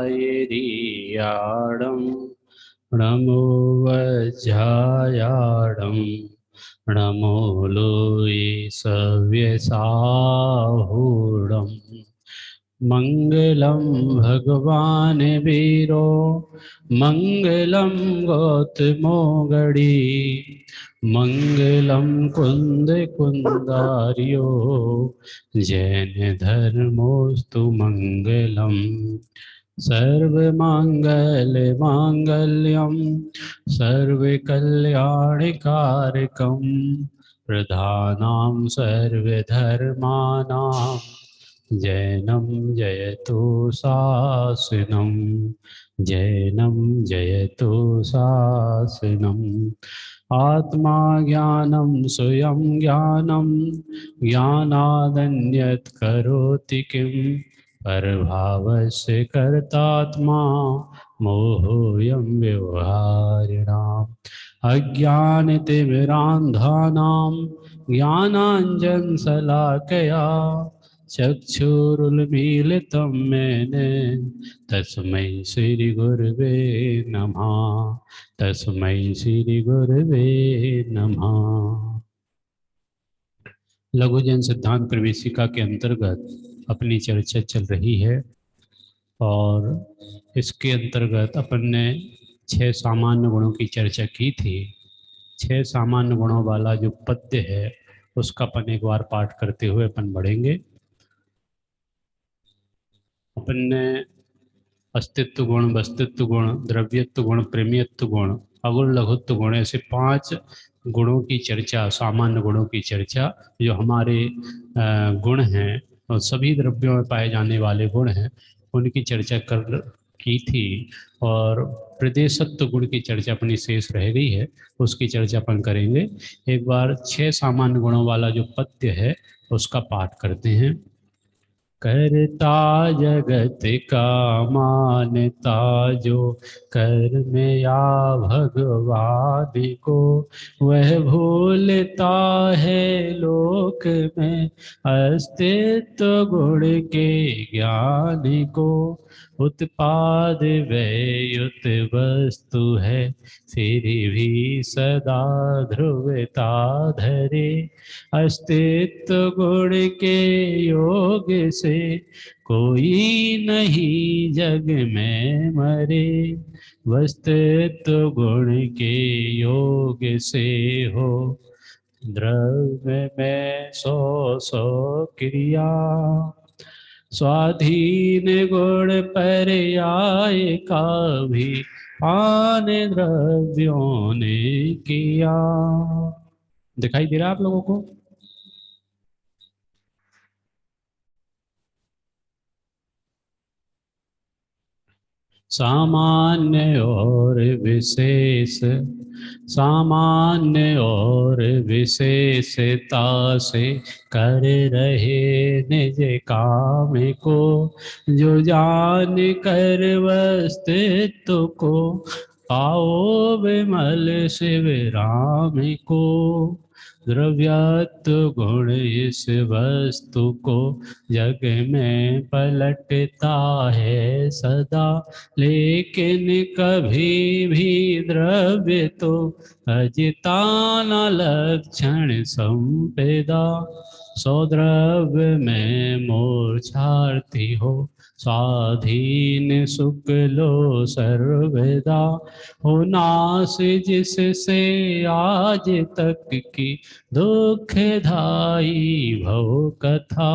ैरीयाडं नमो वज्रायाडं नमो लोये सव्यसाहूडम् मङ्गलं भगवान् वीरो मङ्गलं गौतमो गणी मङ्गलं कुन्द कुन्दार्यो जैन धर्मोस्तु मङ्गलम् सर्वमङ्गलमाङ्गल्यं सर्वकल्याणकारकं प्रधानं सर्वधर्माणां जैनं जयतु शासनं जैनं जयतु शासनम् आत्मा ज्ञानं स्वयं ज्ञानं ज्ञानादन्यत् करोति किं परभावस्य कर्तात्मा मोहोऽयं व्यवहारिणाम् अज्ञानतिमिरान्धानां ज्ञानाञ्जनशलाकया चक्षुरुन्मीलितं येन तस्मै श्रीगुरवे नमः तस्मै श्रीगुरवे नमः। लघुजन सिद्धांत प्रवेशिका के अंतर्गत अपनी चर्चा चल रही है और इसके अंतर्गत अपन ने 6 सामान्य गुणों की चर्चा की थी। 6 सामान्य गुणों वाला जो पद्य है उसका अपन एक बार पाठ करते हुए अपन बढ़ेंगे। अपन ने अस्तित्व गुण, वस्तित्व गुण, द्रव्यत्व गुण, प्रेमियत्व गुण, अगुण लघुत्व गुण, ऐसे 5 गुणों की चर्चा, सामान्य गुणों की चर्चा जो हमारे गुण हैं और सभी द्रव्यों में पाए जाने वाले गुण हैं उनकी चर्चा की थी। और प्रदेशत्व गुण की चर्चा अपनी शेष रह गई है, उसकी चर्चा अपन करेंगे। एक बार 6 सामान्य गुणों वाला जो पद्य है उसका पाठ करते हैं। करता जगत का मानता जो कर्म या भगवान को वह भूलता है लोक में अस्तित्व गुण के ज्ञान को। उत्पाद व्ययुत वस्तु है फिर भी सदा ध्रुवता धरे अस्तित्व गुण के योग से कोई नहीं जग में मरे। वस्तुत्व गुण के योग से हो द्रव्य में 100 क्रिया स्वाधीन गुण पर्याय का भी पान द्रव्यों ने किया। दिखाई दे रहा है आप लोगों को? सामान्य और विशेष, सामान्य और विशेषता से कर रहे निज काम को जो जान कर वस्तित्व को पाओ विमल शिव राम को। द्रव्यत्व गुण इस वस्तु को जग में पलटता है सदा लेकिन कभी भी द्रव्य तो अजिता न लक्षण संपेदा। सौद्रव्य में मूर्छार्थी हो स्वाधीन सुख लो सर्वदा हो नाश जिससे आज तक की दुखदाई भव कथा।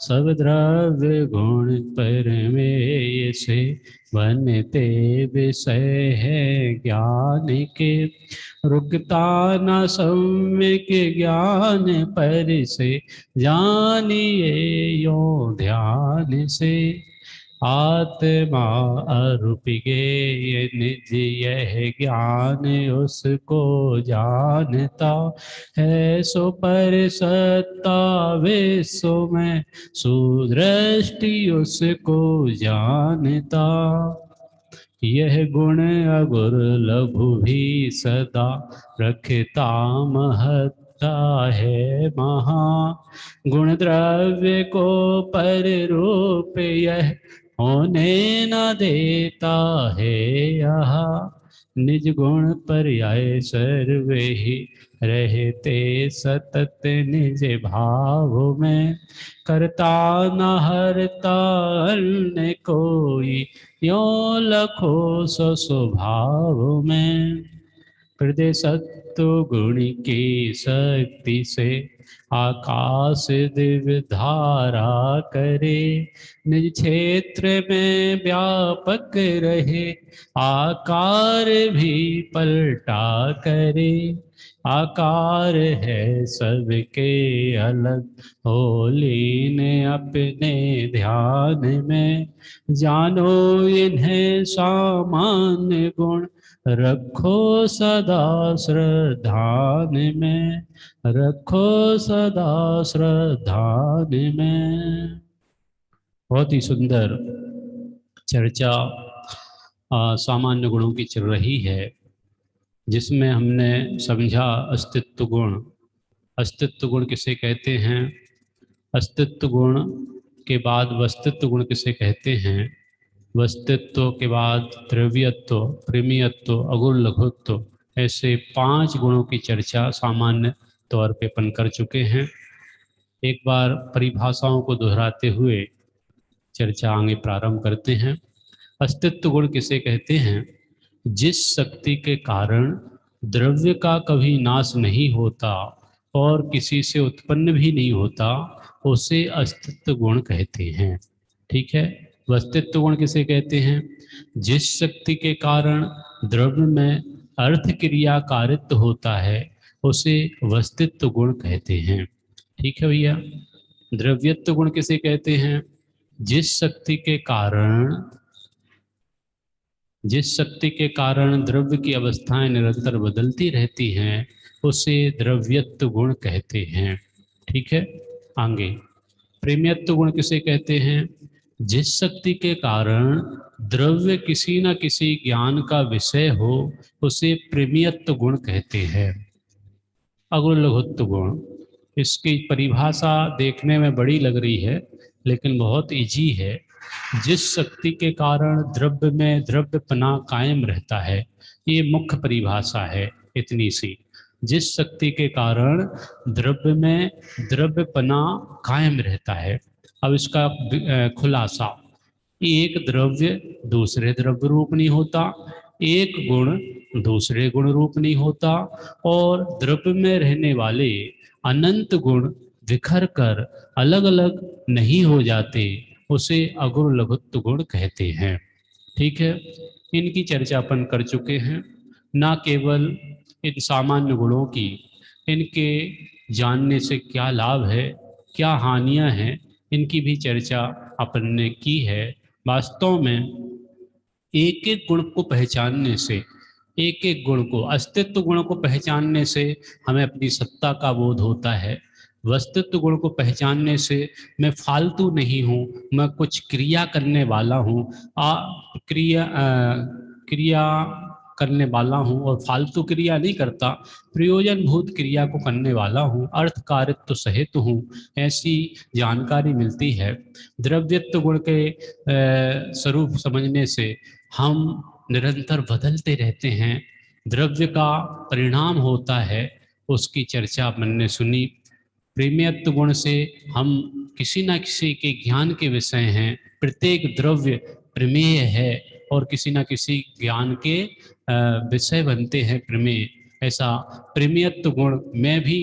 सब द्रव्य गुण परमेय से बनते विषय है ज्ञान के रुकता न सम्यक ज्ञान पर से जानिए यो ध्यान से। आत्मा अरूपज्ञेय निज यह ज्ञान उसको जानता है सो पर सत्ता विश्व में सुदृष्टि उसको जानता। यह गुण अगुर लघु भी सदा रखता महत्ता है महा। गुण द्रव्य को पर रूप यह होने न देता है यहाँ, निज गुण पर्याय सर्वे ही रहते सतत निज भाव में। करता न हरता अन्य कोई, यो लखो सो स्वभाव में। हृदय सत्व गुण की शक्ति से, आकाश दिव्य धारा करे। निज क्षेत्र में व्यापक रहे, आकार भी पलटा करे। आकार है सबके अलग, हो लीन अपने ध्यान में। जानो इन्हें सामान्य गुण, रखो सदा श्रद्धान में। रखो सदा श्रद्धान में। बहुत ही सुंदर चर्चा सामान्य गुणों की चल रही है, जिसमें हमने समझा अस्तित्व गुण। अस्तित्व गुण किसे कहते हैं? अस्तित्व गुण के बाद वस्तित्व गुण किसे कहते हैं? वस्तित्व के बाद द्रव्यत्व, प्रेमीयत्व, अगुण लघुत्व, ऐसे 5 गुणों की चर्चा सामान्य तौर पे अपन कर चुके हैं। एक बार परिभाषाओं को दोहराते हुए चर्चा आगे प्रारंभ करते हैं। अस्तित्व गुण किसे कहते हैं? जिस शक्ति के कारण द्रव्य का कभी नाश नहीं होता और किसी से उत्पन्न भी नहीं होता, उसे अस्तित्व गुण कहते हैं। ठीक है। वस्तित्व गुण किसे कहते हैं? जिस शक्ति के कारण द्रव्य में अर्थ क्रिया कारित्व होता है, उसे वस्तित्व गुण कहते हैं। ठीक है भैया। द्रव्यत्व गुण किसे कहते हैं? जिस शक्ति के कारण, जिस शक्ति के कारण द्रव्य की अवस्थाएं निरंतर बदलती रहती हैं, उसे द्रव्यत्व गुण कहते हैं। ठीक है। आगे प्रेम्यत्व गुण किसे कहते हैं? जिस शक्ति के कारण द्रव्य किसी न किसी ज्ञान का विषय हो, उसे प्रेम्यत्व गुण कहते हैं। अगुण लघुत्व गुण, इसकी परिभाषा देखने में बड़ी लग रही है, लेकिन बहुत इजी है। जिस शक्ति के कारण द्रव्य में द्रव्यपना कायम रहता है, ये मुख्य परिभाषा है इतनी सी। जिस शक्ति के कारण द्रव्य में द्रव्यपना कायम रहता है। अब इसका खुलासा, एक द्रव्य दूसरे द्रव्य रूप नहीं होता, एक गुण दूसरे गुण रूप नहीं होता, और द्रव्य में रहने वाले अनंत गुण विखर कर अलग अलग नहीं हो जाते, उसे अगुण लघुत्व गुण कहते हैं। ठीक है। इनकी चर्चा अपन कर चुके हैं। ना केवल इन सामान्य गुणों की, इनके जानने से क्या लाभ है, क्या हानियां हैं, इनकी भी चर्चा अपन ने की है। वास्तव में एक एक गुण को पहचानने से, एक एक गुण को, अस्तित्व गुण को पहचानने से हमें अपनी सत्ता का बोध होता है। वस्तित्व गुण को पहचानने से मैं फालतू नहीं हूँ, मैं कुछ क्रिया करने वाला हूँ, क्रिया करने वाला हूँ और फालतू क्रिया नहीं करता, प्रयोजनभूत क्रिया को करने वाला हूँ, अर्थ कारित्व सहित हूँ, ऐसी जानकारी मिलती है। द्रव्यत्व गुण के स्वरूप समझने से हम निरंतर बदलते रहते हैं, द्रव्य का परिणाम होता है, उसकी चर्चा हमने सुनी। प्रेम्यत्व गुण से हम किसी न किसी के ज्ञान के विषय हैं, प्रत्येक द्रव्य प्रमेय है और किसी न किसी ज्ञान के विषय बनते हैं प्रमेय। ऐसा प्रेम्यत्व गुण, मैं भी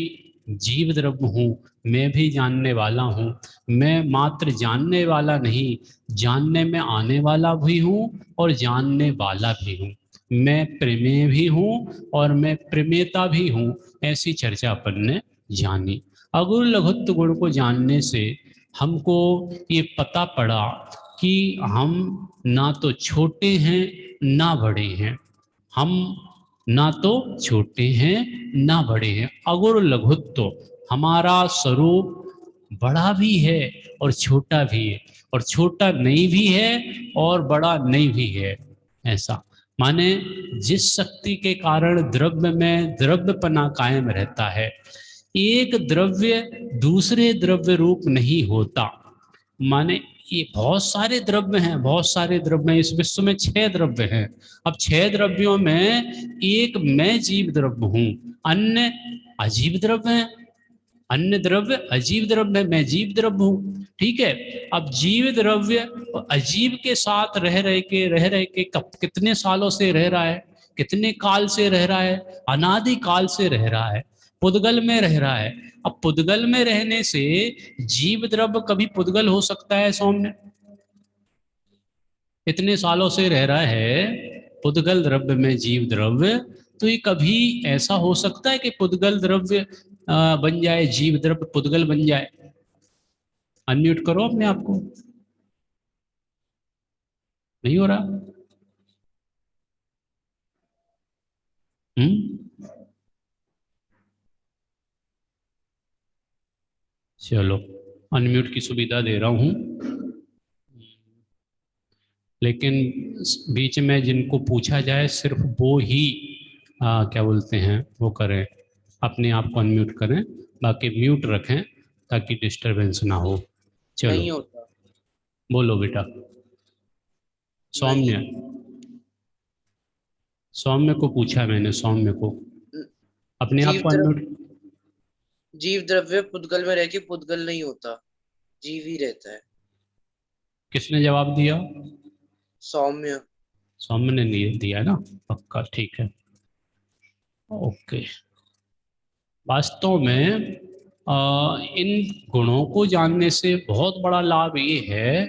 जीव द्रव्य हूँ, मैं भी जानने वाला हूँ, मैं मात्र जानने वाला नहीं, जानने में आने वाला भी हूँ और जानने वाला भी हूँ, मैं प्रमेय भी हूँ और मैं प्रमेयता भी हूँ, ऐसी चर्चा अपन ने जानी। अगुण लघुत्व गुण को जानने से हमको ये पता पड़ा कि हम ना तो छोटे हैं ना बड़े हैं, हम ना तो छोटे हैं ना बड़े हैं। अगुण लघुत्व, हमारा स्वरूप बड़ा भी है और छोटा भी है, और छोटा नहीं भी है और बड़ा नहीं भी है। ऐसा माने जिस शक्ति के कारण द्रव्य में द्रव्यपना कायम रहता है, एक द्रव्य दूसरे द्रव्य रूप नहीं होता, माने ये बहुत सारे द्रव्य हैं, बहुत सारे द्रव्य हैं, इस विश्व में 6 द्रव्य हैं। अब 6 द्रव्यों में एक मैं जीव द्रव्य हूं, अन्य अजीव द्रव्य हैं, अन्य द्रव्य अजीव द्रव्य है, मैं जीव द्रव्य हूं। ठीक है। अब जीव द्रव्य अजीव के साथ रह रहे के कब कितने सालों से रह रहा है, कितने काल से रह रहा है, अनादि काल से रह रहा है, पुद्गल में रह रहा है। अब पुद्गल में रहने से जीव द्रव्य कभी पुद्गल हो सकता है सौम्य? इतने सालों से रह रहा है पुद्गल द्रव्य में जीव द्रव्य, तो ये कभी ऐसा हो सकता है कि पुद्गल द्रव्य बन जाए, जीव द्रव्य पुद्गल बन जाए? अनम्यूट करो अपने आप को। नहीं हो रहा? हम्म। चलो, अनम्यूट की सुविधा दे रहा हूं, लेकिन बीच में जिनको पूछा जाए सिर्फ वो ही क्या बोलते हैं वो करें, अपने आप को अनम्यूट करें, बाकी म्यूट रखें ताकि डिस्टरबेंस ना हो। चलो नहीं होता। बोलो बेटा। नहीं। सौम्य, सौम्य को पूछा मैंने, सौम्य को अपने आप जीव को द्रव्य, अनम्यूट। जीव द्रव्य पुद्गल में रह के पुद्गल नहीं होता, जीव ही रहता है। किसने जवाब दिया? सौम्य। सौम्य ने नहीं दिया है ना? पक्का, ठीक है, ओके। वास्तव में इन गुणों को जानने से बहुत बड़ा लाभ ये है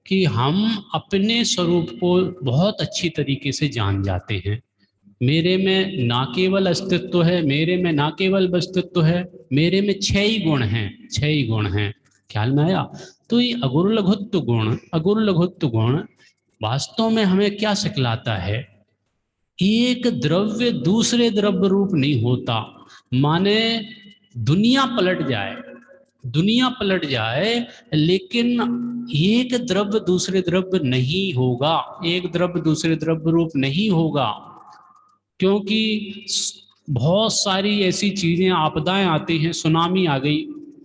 कि हम अपने स्वरूप को बहुत अच्छी तरीके से जान जाते हैं। मेरे में ना केवल अस्तित्व है, मेरे में ना केवल अस्तित्व है, मेरे में 6 ही गुण हैं, 6 ही गुण हैं। ख्याल में आया? तो ये अगुरु लघुत्व गुण, अगुरु लघुत्व गुण वास्तव में हमें क्या सिखलाता है? एक द्रव्य दूसरे द्रव्य रूप नहीं होता। माने दुनिया पलट जाए, दुनिया पलट जाए, लेकिन एक द्रव्य दूसरे द्रव्य नहीं होगा, एक द्रव्य दूसरे द्रव्य रूप नहीं होगा। क्योंकि बहुत सारी ऐसी चीजें, आपदाएं आती हैं, सुनामी आ गई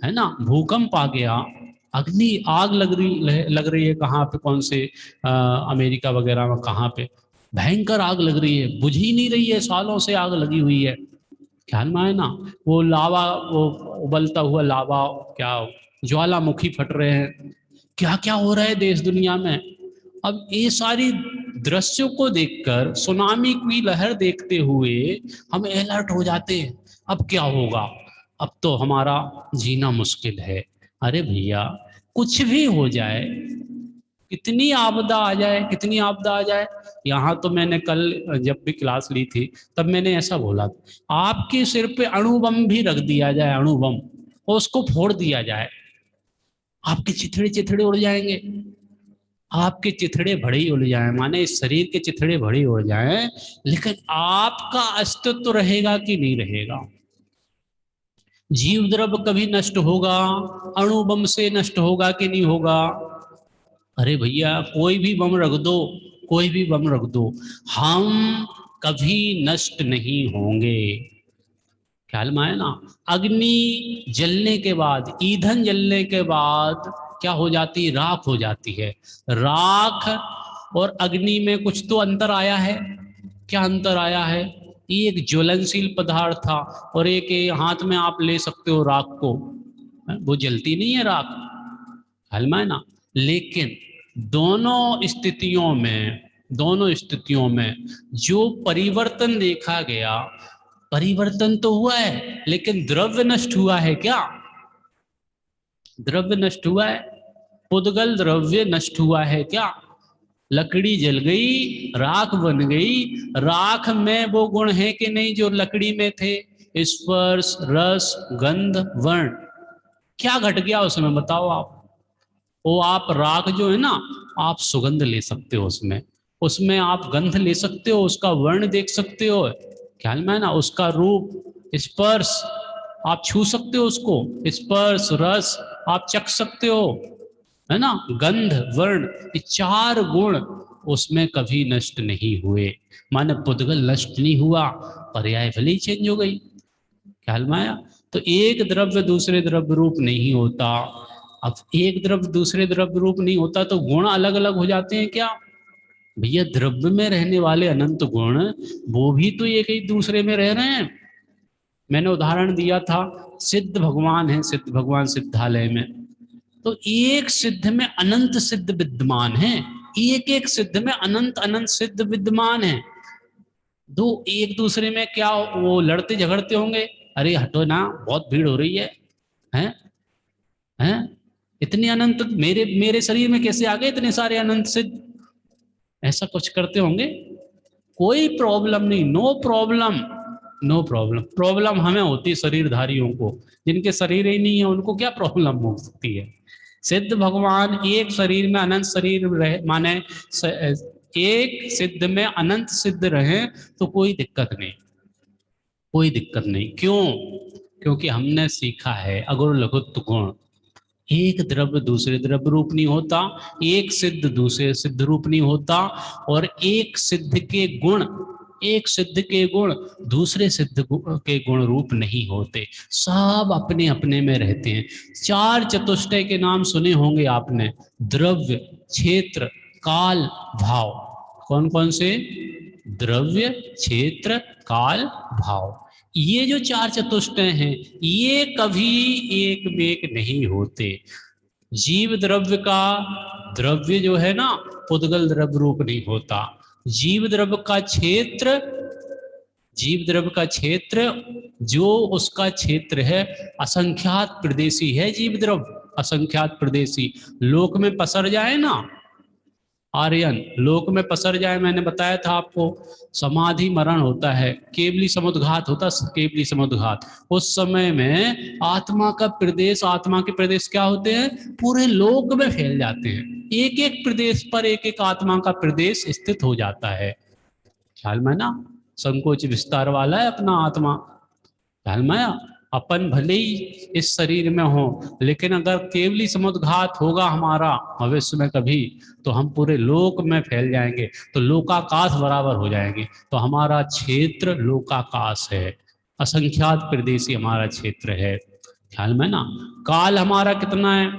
है ना, भूकंप आ गया, अग्नि आग लग रही है कहाँ पे, कौन से अमेरिका वगैरह में, कहाँ पे भयंकर आग लग रही है, बुझ ही नहीं रही है, सालों से आग लगी हुई है। ख्याल में आए ना? वो लावा, वो उबलता हुआ लावा, क्या ज्वालामुखी फट रहे हैं, क्या क्या हो रहा है देश दुनिया में। अब ये सारी दृश्यों को देखकर, सुनामी की लहर देखते हुए हम अलर्ट हो जाते हैं, अब क्या होगा, अब तो हमारा जीना मुश्किल है। अरे भैया, कुछ भी हो जाए, कितनी आपदा आ जाए, कितनी आपदा आ जाए, यहाँ तो मैंने कल जब भी क्लास ली थी तब मैंने ऐसा बोला, आपके सिर पे अणु बम भी रख दिया जाए, अणु बम, और उसको फोड़ दिया जाए, आपके चिथड़े चिथड़े उड़ जाएंगे, आपके चिथड़े भड़े ही उड़ जाए, माने इस शरीर के चिथड़े भड़े ही उड़ जाए, लेकिन आपका अस्तित्व रहेगा कि नहीं रहेगा? जीव द्रव्य कभी नष्ट होगा, अणु बम से नष्ट होगा कि नहीं होगा? अरे भैया, कोई भी बम रख दो, कोई भी बम रख दो, हम कभी नष्ट नहीं होंगे। ख्याल में आया ना? अग्नि जलने के बाद, ईंधन जलने के बाद क्या हो जाती है? राख हो जाती है। राख और अग्नि में कुछ तो अंतर आया है। क्या अंतर आया है? एक ज्वलनशील पदार्थ था, और एक हाथ में आप ले सकते हो राख को, वो जलती नहीं है राख। ख्याल में है ना? लेकिन दोनों स्थितियों में, दोनों स्थितियों में जो परिवर्तन देखा गया, परिवर्तन तो हुआ है, लेकिन द्रव्य नष्ट हुआ है क्या? द्रव्य नष्ट हुआ है? पुद्गल द्रव्य नष्ट हुआ है क्या? लकड़ी जल गई, राख बन गई, राख में वो गुण है कि नहीं जो लकड़ी में थे? स्पर्श, रस, गंध, वर्ण। क्या घट गया उसमें, बताओ आप? वो आप राख जो है ना, आप सुगंध ले सकते हो उसमें, उसमें आप गंध ले सकते हो, उसका वर्ण देख सकते हो, ख्याल में है ना, उसका रूप, स्पर्श, आप छू सकते हो उसको, स्पर्श, रस आप चख सकते हो, है ना, गंध, वर्ण, ये 4 गुण उसमें कभी नष्ट नहीं हुए। माने पुद्गल नष्ट नहीं हुआ, पर्याय भले ही चेंज हो गई। ख्याल में आया? तो एक द्रव्य दूसरे द्रव्य रूप नहीं होता, अब एक द्रव्य दूसरे द्रव्य रूप नहीं होता तो गुण अलग अलग हो जाते हैं क्या? भैया द्रव्य में रहने वाले अनंत गुण वो भी तो एक ही दूसरे में रह रहे हैं। मैंने उदाहरण दिया था, सिद्ध भगवान है, सिद्ध भगवान सिद्धालय में, तो एक सिद्ध में अनंत सिद्ध विद्यमान है, एक एक सिद्ध में अनंत अनंत सिद्ध विद्यमान है। दो एक दूसरे में क्या वो लड़ते झगड़ते होंगे, अरे हटो ना बहुत भीड़ हो रही है, हैं हैं इतने अनंत मेरे मेरे शरीर में कैसे आ गए इतने सारे अनंत सिद्ध, ऐसा कुछ करते होंगे? कोई प्रॉब्लम नहीं, no problem, no problem. Problem हमें होती है शरीरधारियों को, जिनके शरीर ही नहीं है उनको क्या प्रॉब्लम हो सकती है? सिद्ध भगवान एक शरीर में अनंत शरीर रहे, माने एक सिद्ध में अनंत सिद्ध रहे तो कोई दिक्कत नहीं, कोई दिक्कत नहीं। क्यों? क्योंकि हमने सीखा है अगुण लघुत्व गुण, एक द्रव्य दूसरे द्रव्य रूप नहीं होता, एक सिद्ध दूसरे सिद्ध रूप नहीं होता, और एक सिद्ध के गुण, एक सिद्ध के गुण दूसरे सिद्ध के गुण रूप नहीं होते, सब अपने अपने में रहते हैं। चार चतुष्टय के नाम सुने होंगे आपने, द्रव्य, क्षेत्र, काल, भाव। कौन कौन से? द्रव्य, क्षेत्र, काल, भाव। ये जो चार चतुष्टय हैं ये कभी एक में एक नहीं होते। जीव द्रव्य का द्रव्य जो है ना पुद्गल द्रव्य रूप नहीं होता, जीव द्रव्य का क्षेत्र, जीव द्रव्य का क्षेत्र जो उसका क्षेत्र है असंख्यात प्रदेशी है, जीव द्रव्य असंख्यात प्रदेशी। लोक में पसर जाए ना, आर्यन लोक में पसर जाए, मैंने बताया था आपको, समाधि मरण होता है, केवली समुद्घात होता है, केवली समुद्घात। उस समय में आत्मा का प्रदेश, आत्मा के प्रदेश क्या होते हैं? पूरे लोक में फैल जाते हैं, एक एक प्रदेश पर एक एक आत्मा का प्रदेश स्थित हो जाता है। ख्याल में ना, संकोच विस्तार वाला है अपना आत्मा। ख्याल में आया? अपन भले ही इस शरीर में हो, लेकिन अगर केवली समुद्घात होगा हमारा भविष्य में कभी, तो हम पूरे लोक में फैल जाएंगे, तो लोकाकाश बराबर हो जाएंगे। तो हमारा क्षेत्र लोकाकाश है, असंख्यात प्रदेशी हमारा क्षेत्र है। ख्याल में ना? काल हमारा कितना है?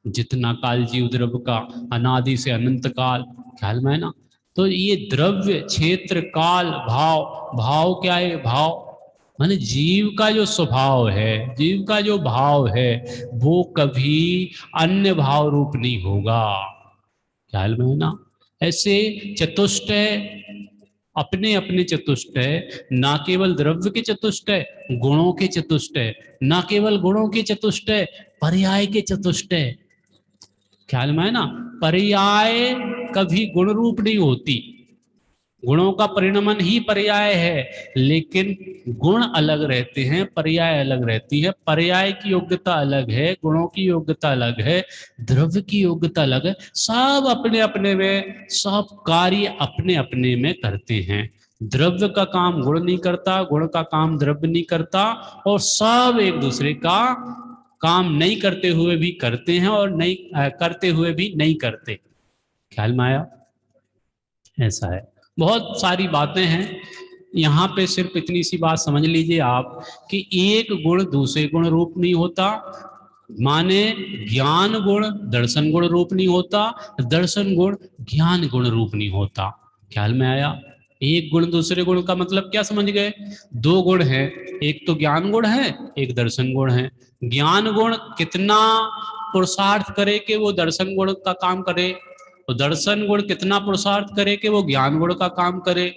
जितना काल जीव द्रव्य का, अनादि से अनंत काल। ख्याल में है ना? तो ये द्रव्य, क्षेत्र, काल, भाव। भाव क्या है? भाव माने जीव का जो स्वभाव है, जीव का जो भाव है वो कभी अन्य भाव रूप नहीं होगा। ख्याल में है ना? ऐसे चतुष्टय अपने अपने चतुष्टय, ना केवल द्रव्य के चतुष्टय, गुणों के चतुष्टय, ना केवल गुणों के चतुष्टय, पर्याय के चतुष्टय। ख्याल में है ना? पर्याय कभी गुण रूप नहीं होती, गुणों का परिणमन ही पर्याय है, लेकिन गुण अलग रहते हैं, पर्याय अलग रहती है। पर्याय की योग्यता अलग है, गुणों की योग्यता अलग है, द्रव्य की योग्यता अलग है। सब अपने अपने में, सब कार्य अपने अपने में करते हैं। द्रव्य का काम गुण नहीं करता, गुण का काम द्रव्य नहीं करता, और सब एक दूसरे का काम नहीं करते हुए भी करते हैं और नहीं करते हुए भी नहीं करते। ख्याल में आया? ऐसा है, बहुत सारी बातें हैं। यहाँ पे सिर्फ इतनी सी बात समझ लीजिए आप कि एक गुण दूसरे गुण रूप नहीं होता, माने ज्ञान गुण दर्शन गुण रूप नहीं होता, दर्शन गुण ज्ञान गुण रूप नहीं होता। ख्याल में आया? एक गुण दूसरे गुण का मतलब क्या समझ गए? दो गुण है, एक तो ज्ञान गुण है, एक दर्शन गुण है। ज्ञान गुण कितना पुरुषार्थ करे कि वो दर्शन गुण का काम करे, तो दर्शन गुण कितना पुरुषार्थ करे कि वो ज्ञान गुण का काम करे।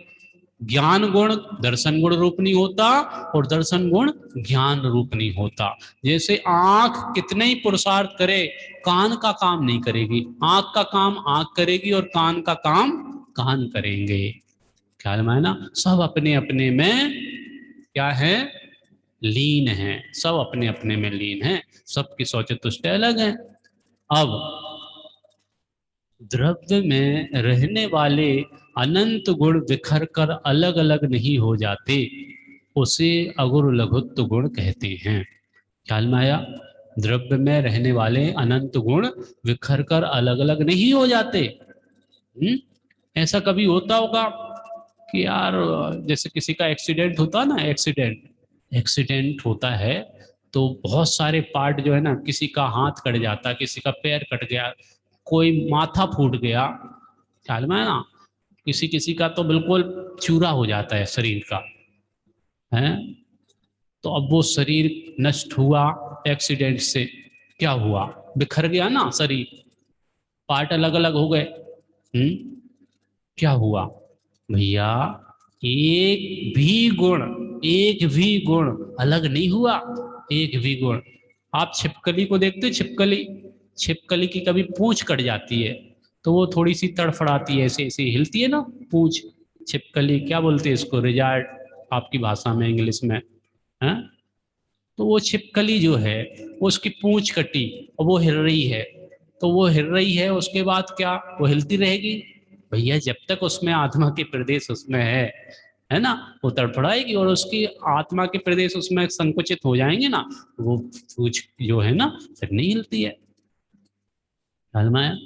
ज्ञान गुण दर्शन गुण रूप नहीं होता और दर्शन गुण ज्ञान रूप नहीं होता। जैसे आंख कितने ही पुरुषार्थ करे, कान का काम नहीं करेगी, आंख का काम आंख करेगी और कान का काम कान करेंगे। ख्याल में है ना? सब अपने अपने में क्या है? लीन है, सब अपने अपने में लीन है, सबकी सौचतुष्ट अलग है। अब द्रव्य में रहने वाले अनंत गुण बिखर कर अलग अलग नहीं हो जाते, उसे अगुर लघुत्व गुण कहते हैं। ख्याल में आया? द्रव्य में रहने वाले अनंत गुण बिखर कर अलग अलग नहीं हो जाते। ऐसा कभी होता होगा कि यार जैसे किसी का एक्सीडेंट होता ना, एक्सीडेंट एक्सीडेंट होता है, तो बहुत सारे पार्ट जो है ना, किसी का हाथ कट जाता, किसी का पैर कट गया, कोई माथा फूट गया, ख्याल में है ना, किसी किसी का तो बिल्कुल चूरा हो जाता है शरीर का, है। तो अब वो शरीर नष्ट हुआ एक्सीडेंट से, क्या हुआ, बिखर गया ना शरीर, पार्ट अलग अलग हो गए। क्या हुआ भैया, एक भी गुण, एक भी गुण अलग नहीं हुआ, एक भी गुण। आप छिपकली को देखते हो, छिपकली, छिपकली की कभी पूंछ कट जाती है तो वो थोड़ी सी तड़फड़ाती है, ऐसे ऐसे हिलती है ना पूंछ, छिपकली क्या बोलते हैं इसको, रिजार्ट आपकी भाषा में, इंग्लिश में, है। तो वो छिपकली जो है, उसकी पूंछ कटी और वो हिल रही है, तो वो हिल रही है, उसके बाद क्या, वो हिलती रहेगी भैया, जब तक उसमें आत्मा के प्रदेश उसमें है ना, वो तड़फड़ाएगी, और उसकी आत्मा के प्रदेश उसमें संकुचित हो जाएंगे ना, वो पूंछ जो है ना फिर नहीं हिलती है। हलमाया,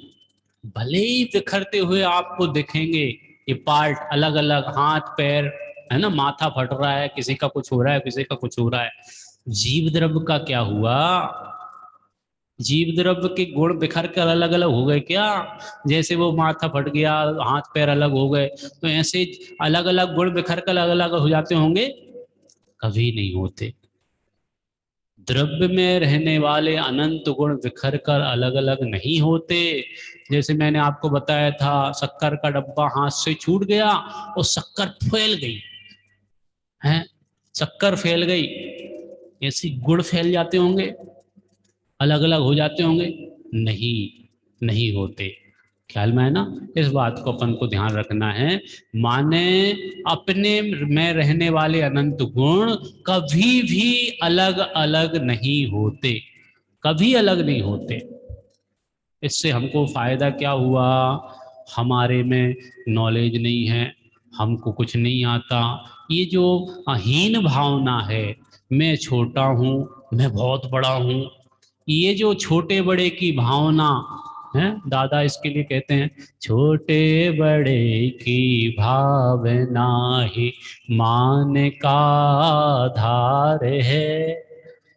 भले ही बिखरते हुए आपको दिखेंगे ये पार्ट अलग अलग, हाथ पैर, है ना, माथा फट रहा है, किसी का कुछ हो रहा है, किसी का कुछ हो रहा है, जीव द्रव्य का क्या हुआ, जीव द्रव्य के गुण बिखर कर अलग अलग हो गए क्या, जैसे वो माथा फट गया, हाथ पैर अलग हो गए, तो ऐसे अलग अलग गुण बिखर कर अलग अलग हो जाते होंगे, कभी नहीं होते। द्रव्य में रहने वाले अनंत गुण बिखर कर अलग अलग नहीं होते। जैसे मैंने आपको बताया था, शक्कर का डब्बा हाथ से छूट गया और शक्कर फैल गई, है, शक्कर फैल गई, ऐसी गुण फैल जाते होंगे, अलग अलग हो जाते होंगे, नहीं, नहीं होते। ख्याल में है ना, इस बात को अपन को ध्यान रखना है। माने अपने में रहने वाले अनंत गुण कभी भी अलग अलग नहीं होते, कभी अलग नहीं होते। इससे हमको फायदा क्या हुआ, हमारे में नॉलेज नहीं है, हमको कुछ नहीं आता, ये जो हीन भावना है, मैं छोटा हूँ, मैं बहुत बड़ा हूँ, ये जो छोटे बड़े की भावना है, दादा इसके लिए कहते हैं, छोटे बड़े की भावना ही मान का आधार है।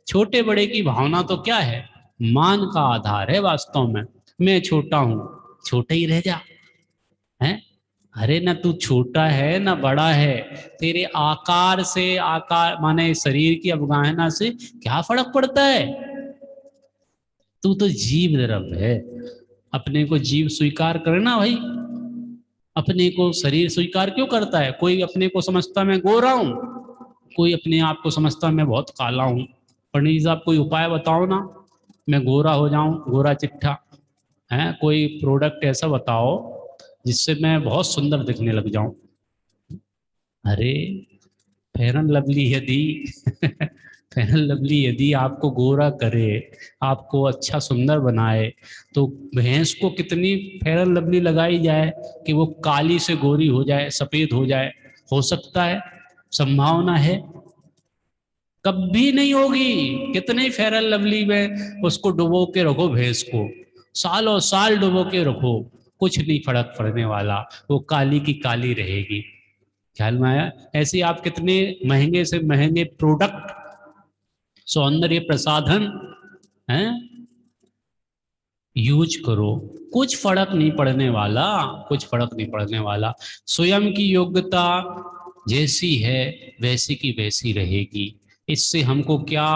छोटे बड़े की भावना तो क्या है, मान का आधार है वास्तव में। मैं छोटा हूं, छोटा ही रह जा, है। अरे ना तू छोटा है ना बड़ा है, तेरे आकार से, आकार माने शरीर की अवगाहना से क्या फर्क पड़ता है, तू तो जीव द्रव्य है। अपने को जीव स्वीकार करना भाई, अपने को शरीर स्वीकार क्यों करता है, कोई अपने को समझता मैं गोरा हूं, कोई अपने आप को समझता मैं बहुत काला हूं। पंडित जी साहब कोई उपाय बताओ ना, मैं गोरा हो जाऊं, गोरा चिट्ठा, है, कोई प्रोडक्ट ऐसा बताओ जिससे मैं बहुत सुंदर दिखने लग जाऊं। अरे फेयर एंड लवली यदि फेयर एंड लवली यदि आपको गोरा करे, आपको अच्छा सुंदर बनाए, तो भैंस को कितनी फेयर एंड लवली लगाई जाए कि वो काली से गोरी हो जाए, सफेद हो जाए, हो सकता है, संभावना है, कभी नहीं होगी। कितने फेयर एंड लवली में उसको डुबो के रखो भैंस को, सालों साल डुबो के रखो, कुछ नहीं फर्क पड़ने वाला, वो काली की काली रहेगी। ख्याल में आया, ऐसे आप कितने महंगे से महंगे प्रोडक्ट, सौंदर्य प्रसाधन, हैं, यूज करो, कुछ फर्क नहीं पड़ने वाला, कुछ फर्क नहीं पड़ने वाला। स्वयं की योग्यता जैसी है वैसी की वैसी रहेगी। इससे हमको क्या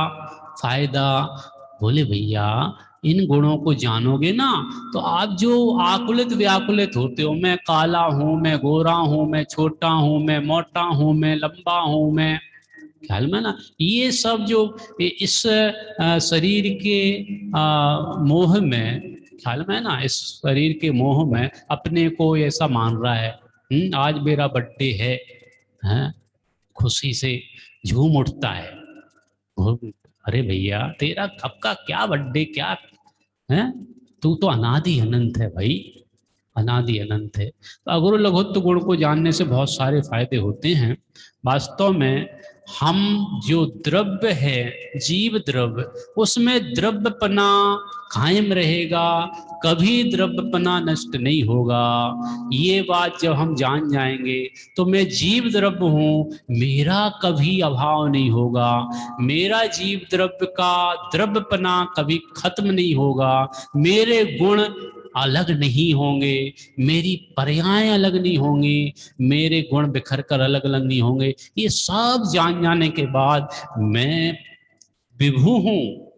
फायदा, बोले भैया इन गुणों को जानोगे ना, तो आप जो आकुलित व्याकुलित होते हो, मैं काला हूं, मैं गोरा हूं, मैं छोटा हूं, मैं मोटा हूं, मैं लंबा हूं, मैं, ख्याल में ना, ये सब जो इस शरीर के मोह में, ख्याल में ना, इस शरीर के मोह में अपने को ऐसा मान रहा है, आज मेरा बर्थडे है, हैं, खुशी से झूम उठता है। अरे भैया तेरा कब का क्या बर्थडे, क्या है, तू तो अनादि अनंत है भाई, अनादि अनंत है। तो अगुरु लघुत्व गुण को जानने से बहुत सारे फायदे होते हैं। वास्तव में हम जो द्रव्य है, जीव द्रव्य, उसमें द्रव्यपना कायम रहेगा, कभी द्रव्यपना नष्ट नहीं होगा। ये बात जब हम जान जाएंगे तो मैं जीव द्रव्य हूँ, मेरा कभी अभाव नहीं होगा, मेरा जीव द्रव्य का द्रव्यपना कभी खत्म नहीं होगा, मेरे गुण अलग नहीं होंगे, मेरी पर्याय अलग नहीं होंगी, मेरे गुण बिखर कर अलग अलग नहीं होंगे। ये सब जान जाने के बाद मैं विभु हूं,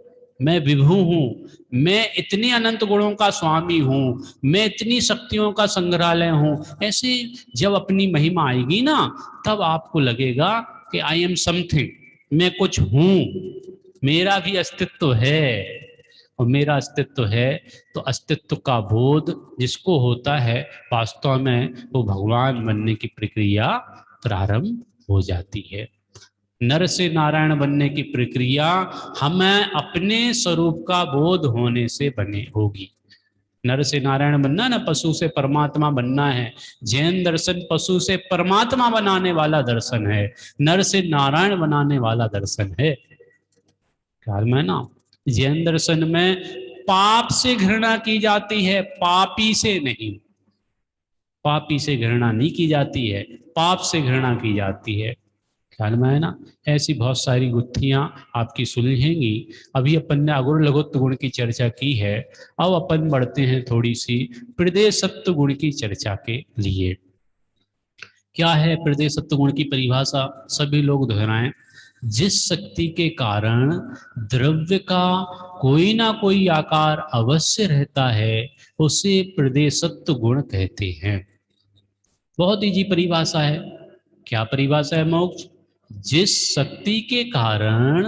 मैं विभु हूं, मैं इतने अनंत गुणों का स्वामी हूं, मैं इतनी शक्तियों का संग्रहालय हूं, ऐसे जब अपनी महिमा आएगी ना, तब आपको लगेगा कि आई एम समथिंग, मैं कुछ हूं, मेरा भी अस्तित्व है। और मेरा अस्तित्व है, तो अस्तित्व का बोध जिसको होता है, वास्तव में वो भगवान बनने की प्रक्रिया प्रारंभ हो जाती है। नर से नारायण बनने की प्रक्रिया हमें अपने स्वरूप का बोध होने से बने होगी। नर से नारायण बनना ना, पशु से परमात्मा बनना है। जैन दर्शन पशु से परमात्मा बनाने वाला दर्शन है, नर से नारायण बनाने वाला दर्शन है। ख्याल में ना, जैन दर्शन में पाप से घृणा की जाती है, पापी से नहीं। पापी से घृणा नहीं की जाती है, पाप से घृणा की जाती है। ख्याल में है ना। ऐसी बहुत सारी गुत्थियां आपकी सुलझेंगी। अभी अपन ने अगुर लघुत्व गुण की चर्चा की है, अब अपन बढ़ते हैं थोड़ी सी प्रदेशत्व गुण की चर्चा के लिए। क्या है प्रदेशत्व गुण की परिभाषा? सभी लोग दोहराएं। जिस शक्ति के कारण द्रव्य का कोई ना कोई आकार अवश्य रहता है, उसे प्रदेशत्व गुण कहते हैं। बहुत इजी परिभाषा है। क्या परिभाषा है मोक्ष? जिस शक्ति के कारण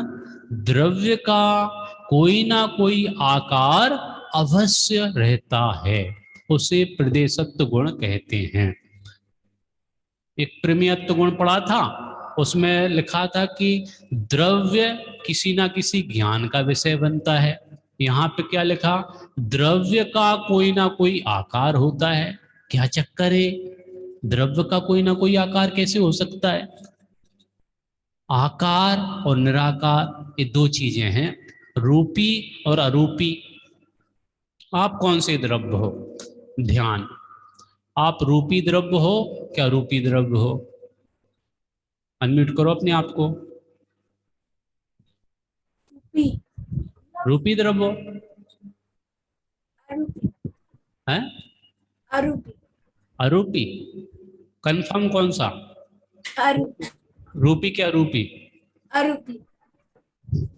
द्रव्य का कोई ना कोई आकार अवश्य रहता है, उसे प्रदेशत्व गुण कहते हैं। एक प्रमेयत्व गुण पढ़ा था, उसमें लिखा था कि द्रव्य किसी ना किसी ज्ञान का विषय बनता है। यहाँ पे क्या लिखा? द्रव्य का कोई ना कोई आकार होता है। क्या चक्कर है? द्रव्य का कोई ना कोई आकार कैसे हो सकता है? आकार और निराकार ये दो चीजें हैं, रूपी और अरूपी। आप कौन से द्रव्य हो? ध्यान, आप रूपी द्रव्य हो क्या रूपी द्रव्य हो? अनम्यूट करो अपने आप को। रूपी द्रव्य हो है? अरूपी। अरूपी? कंफर्म कौन सा? अरूपी। रूपी क्या रूपी? अरूपी।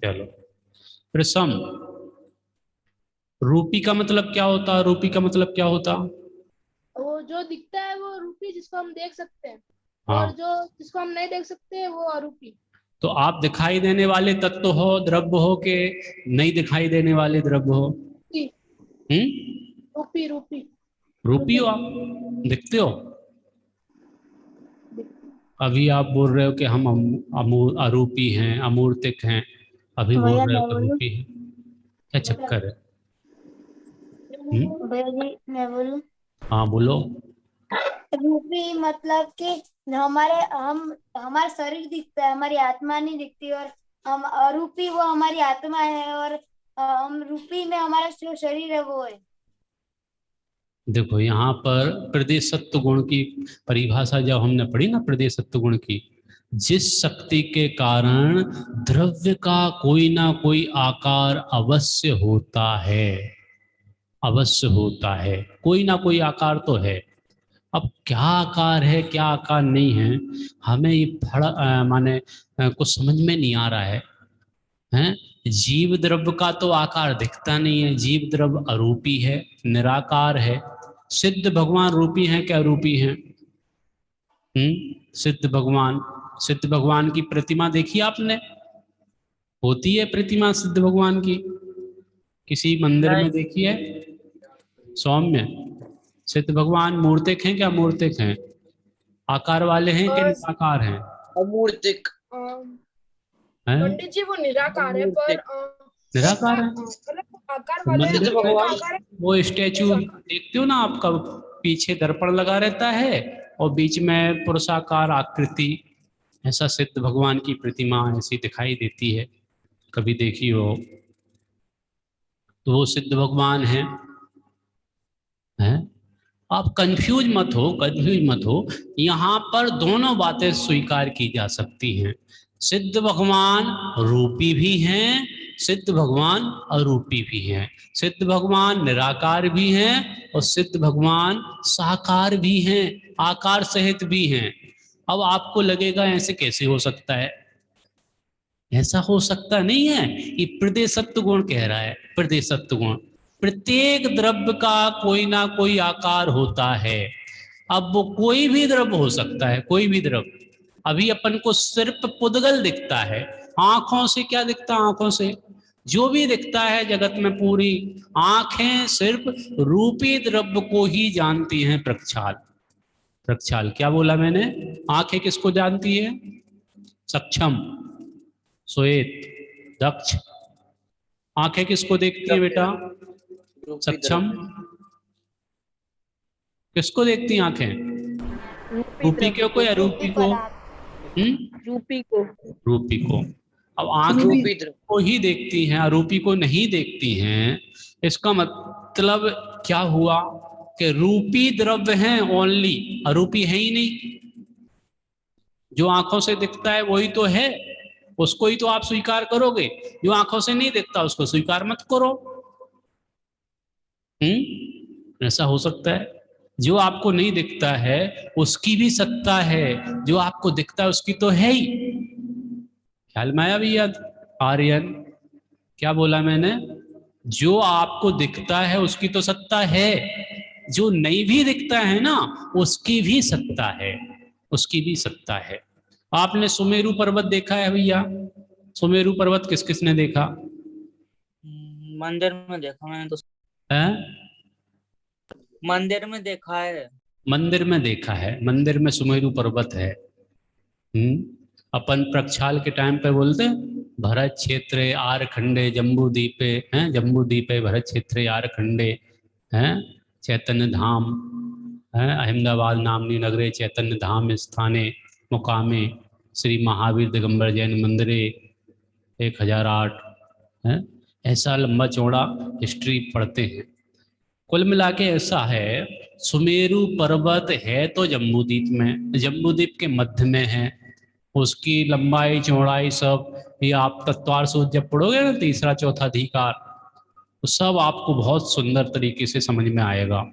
चलो, प्रसम, रूपी का मतलब क्या होता? रूपी का मतलब क्या होता? वो जो दिखता है वो रूपी, जिसको हम देख सकते हैं, हाँ, और जो जिसको हम नहीं देख सकते वो अरूपी। तो आप दिखाई देने वाले तत्व हो, द्रव्य हो, के नहीं दिखाई देने वाले द्रव्य हो? रूपी रूपी। रूपी हो आप, दिखते हो। अभी आप बोल रहे हो कि हम अरूपी हैं, अमूर्तिक हैं, अभी बोल रहे हो कि रूपी हैं। क्या चक्कर है? भैया जी मैं बोलूं? हाँ बोलो। रूपी मतलब कि हमारा शरीर दिखता है, हमारी आत्मा नहीं दिखती, और हम अरूपी वो हमारी आत्मा है, और हम रूपी में हमारा जो शरीर है वो है। देखो यहाँ पर प्रदेशत्व गुण की परिभाषा जब हमने पढ़ी ना, प्रदेशत्व गुण की, जिस शक्ति के कारण द्रव्य का कोई ना कोई आकार अवश्य होता है, अवश्य होता है, कोई ना कोई आकार तो है। अब क्या आकार है क्या आकार नहीं है, हमें ये माने कुछ समझ में नहीं आ रहा है। हैं? जीव द्रव्य का तो आकार दिखता नहीं है, जीव द्रव्य अरूपी है, निराकार है। सिद्ध भगवान रूपी हैं क्या रूपी हैं? सिद्ध भगवान, सिद्ध भगवान की प्रतिमा देखी आपने? होती है प्रतिमा सिद्ध भगवान की? किसी मंदिर में देखी है? सौम्य, सिद्ध भगवान मूर्तिक हैं क्या मूर्तिक हैं? आकार वाले हैं कि निराकार हैं? अमूर्तिक। हैं? पंडित जी वो निराकार है, पर निराकार है। मतलब आकार तो वाले मंदिर में आकार है। वो स्टैचू देखते हो ना आप, कब पीछे दर्पण लगा रहता है और बीच में पुरुषाकार आकृति, ऐसा सिद्ध भगवान की प्रतिमा ऐसी दिखाई देती है, कभी देखी हो तो वो सिद्ध भगवान हैं। आप कंफ्यूज मत हो, यहाँ पर दोनों बातें स्वीकार की जा सकती हैं। सिद्ध भगवान रूपी भी हैं, सिद्ध भगवान अरूपी भी हैं, सिद्ध भगवान निराकार भी हैं और सिद्ध भगवान साकार भी हैं, आकार सहित भी हैं। अब आपको लगेगा ऐसे कैसे हो सकता है? ऐसा हो सकता नहीं है। ये प्रदेशत्व गुण कह रहा है, प्रदेशत्व गुण। प्रत्येक द्रव्य का कोई ना कोई आकार होता है। अब वो कोई भी द्रव्य हो सकता है, कोई भी द्रव्य। अभी अपन को सिर्फ पुद्गल दिखता है, आंखों से क्या दिखता है? आंखों से जो भी दिखता है जगत में, पूरी आंखें सिर्फ रूपी द्रव्य को ही जानती हैं। प्रक्षाल क्या बोला मैंने? आंखें किसको जानती है? सक्षम, श्वेत, दक्ष। आंखें किसको देखती है बेटा? सक्षम। किसको देखती हैं आंखें? रूपी को या अरूपी को? रूपी को। अब आंखें को ही देखती हैं, अरूपी को नहीं देखती हैं। इसका मतलब क्या हुआ कि रूपी द्रव्य हैं ओनली, अरूपी है ही नहीं। जो आंखों से दिखता है वही तो है, उसको ही तो आप स्वीकार करोगे। जो आंखों से नहीं दिखता उसको स्वीकार मत करो। ऐसा हो सकता है? जो आपको नहीं दिखता है उसकी भी सत्ता है, जो आपको दिखता है उसकी तो है ही। ख्याल में आया भैया? आर्यन क्या बोला मैंने? जो आपको दिखता है उसकी तो सत्ता है, जो नहीं भी दिखता है ना उसकी भी सत्ता है, उसकी भी सत्ता है। आपने सुमेरु पर्वत देखा है भैया? सुमेरु पर्वत किस किसने देखा? मंदिर में देखा मैंने तो। है? मंदिर में देखा है। मंदिर में देखा है, मंदिर में सुमेरु पर्वत है। अपन प्रक्षाल के टाइम पे बोलते हैं भरत क्षेत्रे आर खंडे जम्बूदीपे, हैं जम्बूदीपे भरत क्षेत्रे आर खंडे, हैं चैतन्य धाम, हैं अहमदाबाद नामनी नगरे चैतन्य धाम स्थाने मुकामे श्री महावीर दिगंबर जैन मंदिरे 1008। हैं ऐसा लंबा चौड़ा हिस्ट्री पढ़ते हैं। कुल मिला के ऐसा है, सुमेरु पर्वत है तो जम्बूद्वीप में, जम्बूद्वीप के मध्य में है। उसकी लंबाई चौड़ाई सब ये आप तत्वार सूत्र जब पढ़ोगे ना, तीसरा चौथा अधिकार, तो सब आपको बहुत सुंदर तरीके से समझ में आएगा,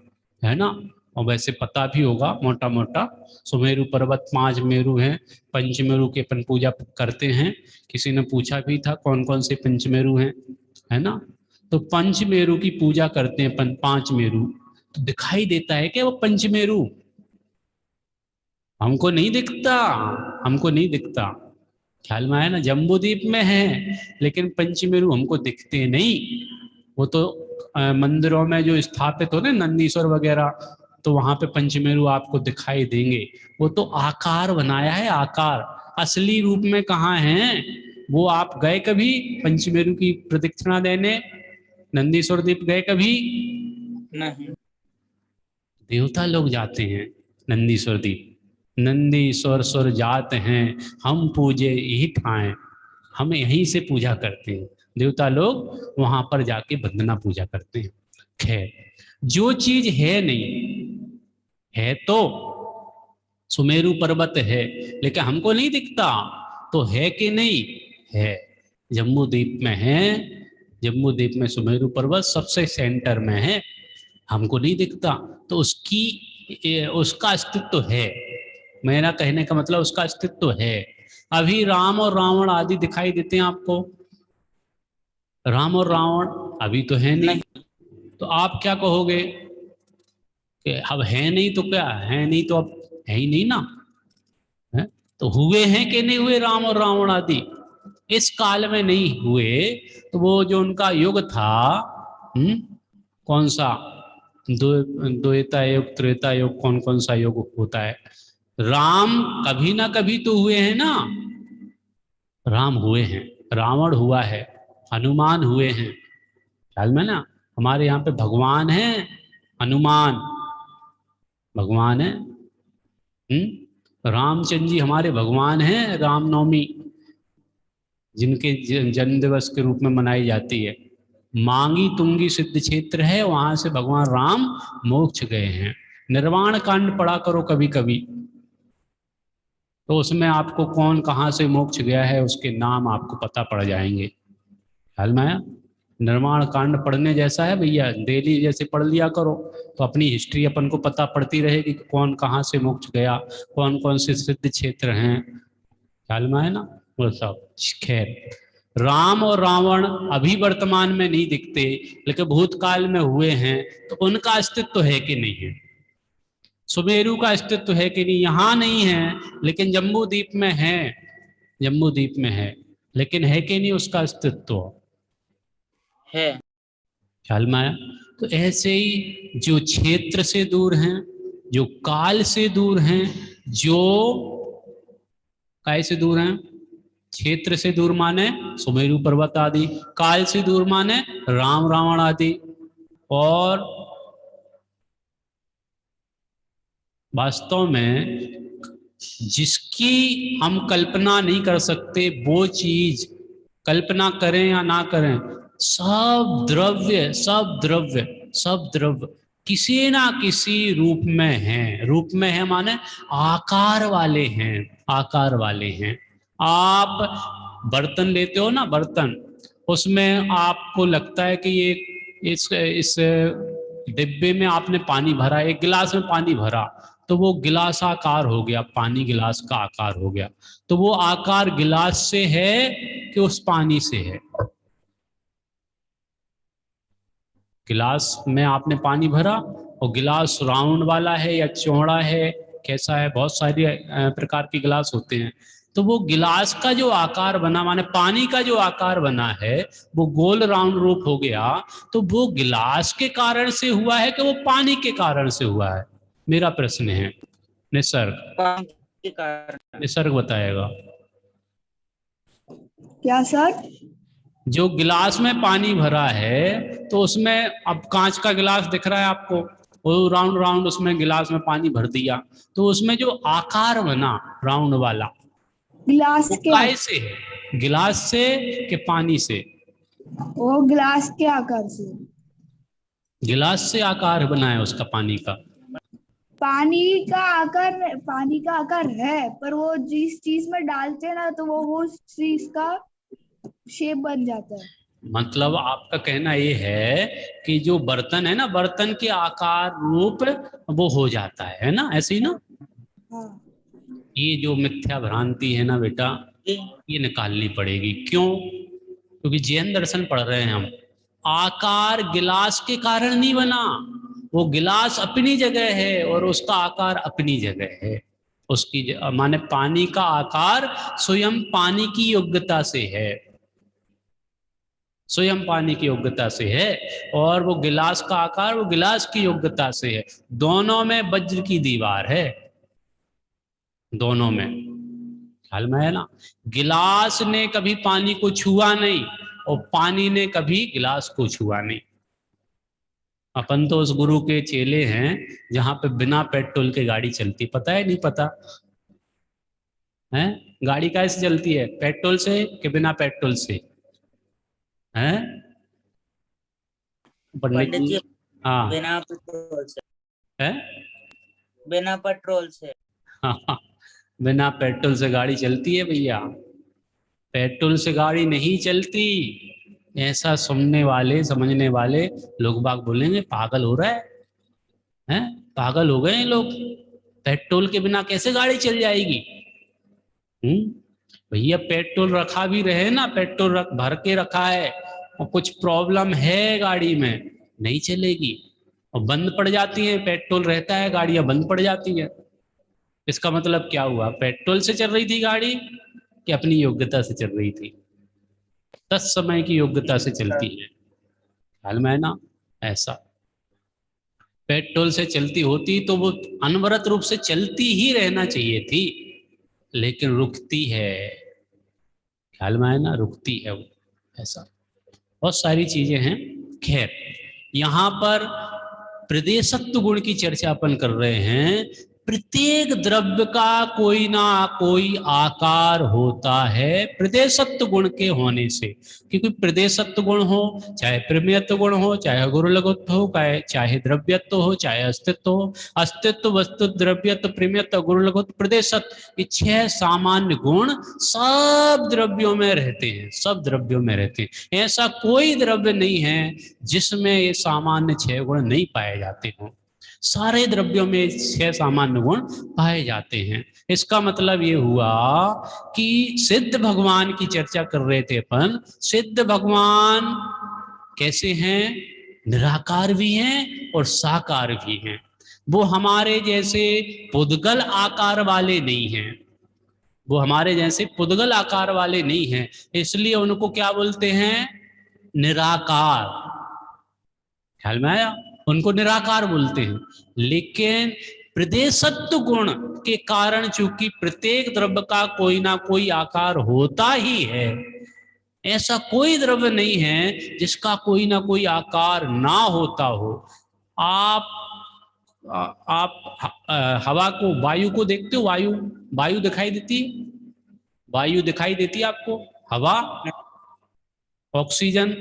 है ना। और वैसे पता भी होगा मोटा मोटा। सुमेरु पर्वत 5 मेरु हैं, पंचमेरु की अपन पूजा करते हैं। किसी ने पूछा भी था कौन कौन से पंचमेरु हैं, है ना। तो पंचमेरु की पूजा करते हैं अपन, 5 मेरु। तो दिखाई देता है कि वो पंचमेरु हमको नहीं दिखता, हमको नहीं दिखता। ख्याल में आया ना? जम्बूद्वीप में है लेकिन पंचमेरु हमको दिखते नहीं। वो तो मंदिरों में जो स्थापित हो ना, नंदीश्वर वगैरह, तो वहां पे पंचमेरु आपको दिखाई देंगे। वो तो आकार बनाया है, आकार। असली रूप में कहाँ है वो? आप गए कभी पंचमेरु की प्रदक्षिणा देने? नंदीश्वर द्वीप गए कभी? नहीं। देवता लोग जाते हैं नंदीश्वर द्वीप। नंदीश्वर स्वर जात हैं हम पूजे यही ठाएं, हम यहीं से पूजा करते हैं। देवता लोग वहां पर जाके वंदना पूजा करते हैं। खैर, जो चीज है नहीं है, तो सुमेरु पर्वत है लेकिन हमको नहीं दिखता, तो है कि नहीं है? जम्बूद्वीप में है, जम्बूद्वीप में सुमेरु पर्वत सबसे सेंटर में है, हमको नहीं दिखता, तो उसका अस्तित्व है। मेरा कहने का मतलब उसका अस्तित्व है। अभी राम और रावण आदि दिखाई देते हैं आपको? राम और रावण अभी तो है नहीं, तो आप क्या कहोगे कि अब है नहीं तो क्या है? नहीं तो अब है ही नहीं ना, है? तो हुए हैं कि नहीं हुए राम और रावण आदि? इस काल में नहीं हुए, तो वो जो उनका युग था, कौन सा द्वेता युग, त्रेता युग, कौन कौन सा युग होता है? राम कभी ना कभी तो हुए हैं ना, राम हुए हैं, रावण हुआ है, हनुमान हुए हैं। ख्याल में ना? हमारे यहाँ पे भगवान हैं हनुमान, भगवान है। रामचंद्र जी हमारे भगवान हैं। रामनवमी जिनके जन्म दिवस के रूप में मनाई जाती है। मांगी तुंगी सिद्ध क्षेत्र है, वहां से भगवान राम मोक्ष गए हैं। निर्वाण कांड पढ़ा करो कभी कभी, तो उसमें आपको कौन कहाँ से मोक्ष गया है उसके नाम आपको पता पड़ जाएंगे। ख्याल में आया? निर्माण कांड पढ़ने जैसा है भैया, डेली जैसे पढ़ लिया करो तो अपनी हिस्ट्री अपन को पता पड़ती रहेगी कि कौन कहाँ से मोक्ष गया, कौन कौन से सिद्ध क्षेत्र हैं। ख्याल में है ना? वो सब खैर, राम और रावण अभी वर्तमान में नहीं दिखते, लेकिन भूतकाल में हुए हैं, तो उनका अस्तित्व है कि नहीं है? सुमेरु का अस्तित्व है कि नहीं? यहाँ नहीं है लेकिन जम्बू द्वीप में है, जम्बू द्वीप में है, लेकिन है कि नहीं उसका अस्तित्व? है। ख्याल में आया? तो ऐसे ही जो क्षेत्र से दूर हैं, जो काल से दूर हैं, जो काय से दूर हैं, क्षेत्र से दूर माने सुमेरु पर्वत आदि, काल से दूर माने राम रावण आदि, और वास्तव में जिसकी हम कल्पना नहीं कर सकते वो चीज, कल्पना करें या ना करें, सब द्रव्य सब द्रव्य सब द्रव्य किसी ना किसी रूप में है। रूप में है माने आकार वाले हैं, आकार वाले हैं। आप बर्तन लेते हो ना, बर्तन, उसमें आपको लगता है कि ये इस डिब्बे में आपने पानी भरा, एक गिलास में पानी भरा, तो वो गिलास आकार हो गया, पानी गिलास का आकार हो गया। तो वो आकार गिलास से है कि उस पानी से है? गिलास में आपने पानी भरा और गिलास राउंड वाला है या चौड़ा है, कैसा है? बहुत सारे प्रकार के गिलास होते हैं। तो वो गिलास का जो आकार बना, माने पानी का जो आकार बना है, वो गोल राउंड रूप हो गया, तो वो गिलास के कारण से हुआ है कि वो पानी के कारण से हुआ है? मेरा प्रश्न है। निसर्ग, पानी के कारण। निसर्ग बताएगा। क्या सर? जो गिलास में पानी भरा है तो उसमें, अब कांच का गिलास दिख रहा है आपको, वो राउंड राउंड उसमें गिलास में पानी भर दिया, तो उसमें जो आकार बना राउंड वाला, गिलास वो के काय से है? गिलास से कि पानी से? वो गिलास के आकार से। गिलास से आकार बना है उसका, पानी का। पानी का आकार है, पर वो जिस चीज में डालते हैं ना तो वो चीज का शेप बन जाता है। मतलब आपका कहना ये है कि जो बर्तन है ना, बर्तन के आकार रूप वो हो जाता है ना? ऐसे ही ना? हाँ। ये जो मिथ्या भ्रांति है ना बेटा, ये निकालनी पड़ेगी। क्यों? क्योंकि जैन दर्शन पढ़ रहे हैं हम। आकार गिलास के कारण नहीं बना, वो गिलास अपनी जगह है और उसका आकार अपनी जगह है। उसकी माने पानी का आकार स्वयं पानी की योग्यता से है, स्वयं पानी की योग्यता से है, और वो गिलास का आकार वो गिलास की योग्यता से है। दोनों में वज्र की दीवार है, दोनों में। ख्याल में है ना? गिलास ने कभी पानी को छुआ नहीं और पानी ने कभी गिलास को छुआ नहीं। अपन तो उस गुरु के चेले हैं जहां पे बिना पेट्रोल के गाड़ी चलती, पता है नहीं पता है? गाड़ी कैसे चलती है, पेट्रोल से कि बिना पेट्रोल से? हैं पंडित पंडित जी? जी, हाँ बिना पेट्रोल से। है? बिना पेट्रोल से। हाँ, बिना पेट्रोल से गाड़ी चलती है भैया, पेट्रोल से गाड़ी नहीं चलती। ऐसा सुनने वाले समझने वाले लोग बाग बोलेंगे पागल हो रहा है, हैं? पागल हो गए हैं लोग, पेट्रोल के बिना कैसे गाड़ी चल जाएगी? भैया पेट्रोल रखा भी रहे ना, पेट्रोल भर के रखा है और कुछ प्रॉब्लम है गाड़ी में, नहीं चलेगी और बंद पड़ जाती है। पेट्रोल रहता है, गाड़ियां बंद पड़ जाती है। इसका मतलब क्या हुआ? पेट्रोल से चल रही थी गाड़ी कि अपनी योग्यता से चल रही थी? 10 समय की योग्यता से चलती है। हाल में है ना? ऐसा पेट्रोल से चलती होती तो वो अनवरत रूप से चलती ही रहना चाहिए थी, लेकिन रुकती है। ख्याल में है ना? रुकती है वो। ऐसा बहुत सारी चीजें हैं। खैर, यहाँ पर प्रदेशत्व गुण की चर्चा अपन कर रहे हैं। प्रत्येक द्रव्य का कोई ना कोई आकार होता है प्रदेशत्व गुण के होने से, क्योंकि प्रदेशत्व गुण हो, चाहे प्रमेयत्व गुण हो, चाहे गुरु लघुत्व हो, चाहे द्रव्यत्व हो, चाहे अस्तित्व हो। अस्तित्व, वस्तु, द्रव्यत्व, प्रमेयत्व, गुरु लघुत्व, प्रदेशत्व, ये 6 सामान्य गुण सब द्रव्यों में रहते हैं, सब द्रव्यों में रहते हैं। ऐसा कोई द्रव्य नहीं है जिसमें ये सामान्य 6 गुण नहीं पाए जाते हों। सारे द्रव्यों में 6 सामान्य गुण पाए जाते हैं। इसका मतलब ये हुआ कि सिद्ध भगवान की चर्चा कर रहे थे अपन। सिद्ध भगवान कैसे हैं? निराकार भी हैं और साकार भी हैं। वो हमारे जैसे पुद्गल आकार वाले नहीं हैं, वो हमारे जैसे पुद्गल आकार वाले नहीं हैं, इसलिए उनको क्या बोलते हैं? निराकार। ख्याल में आया? उनको निराकार बोलते हैं। लेकिन प्रदेशत्व गुण के कारण चूंकि प्रत्येक द्रव्य का कोई ना कोई आकार होता ही है, ऐसा कोई द्रव्य नहीं है जिसका कोई ना कोई आकार ना होता हो। आप हवा को, वायु को देखते हो? वायु दिखाई देती है? वायु दिखाई देती है आपको? हवा, ऑक्सीजन,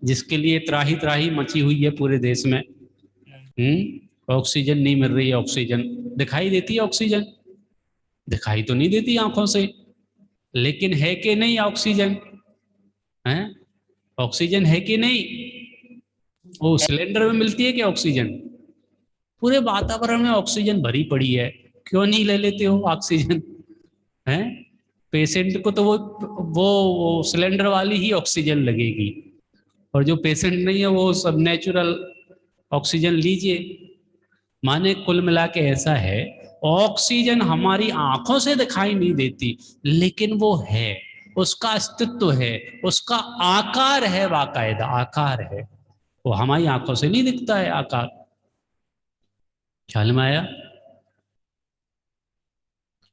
जिसके लिए त्राही त्राही मची हुई है पूरे देश में। ऑक्सीजन नहीं मिल रही है। ऑक्सीजन दिखाई देती है? ऑक्सीजन दिखाई तो नहीं देती आंखों से, लेकिन है कि नहीं ऑक्सीजन? है ऑक्सीजन, है कि नहीं? वो सिलेंडर में मिलती है कि ऑक्सीजन? पूरे वातावरण में ऑक्सीजन भरी पड़ी है, क्यों नहीं ले लेते हो ऑक्सीजन? है पेशेंट को तो वो सिलेंडर वाली ही ऑक्सीजन लगेगी, और जो पेशेंट नहीं है वो सब नेचुरल ऑक्सीजन लीजिए। माने कुल मिला के ऐसा है, ऑक्सीजन हमारी आंखों से दिखाई नहीं देती, लेकिन वो है, उसका अस्तित्व है, उसका आकार है, बाकायदा आकार है। वो हमारी आंखों से नहीं दिखता है आकार। ख्याल में आया?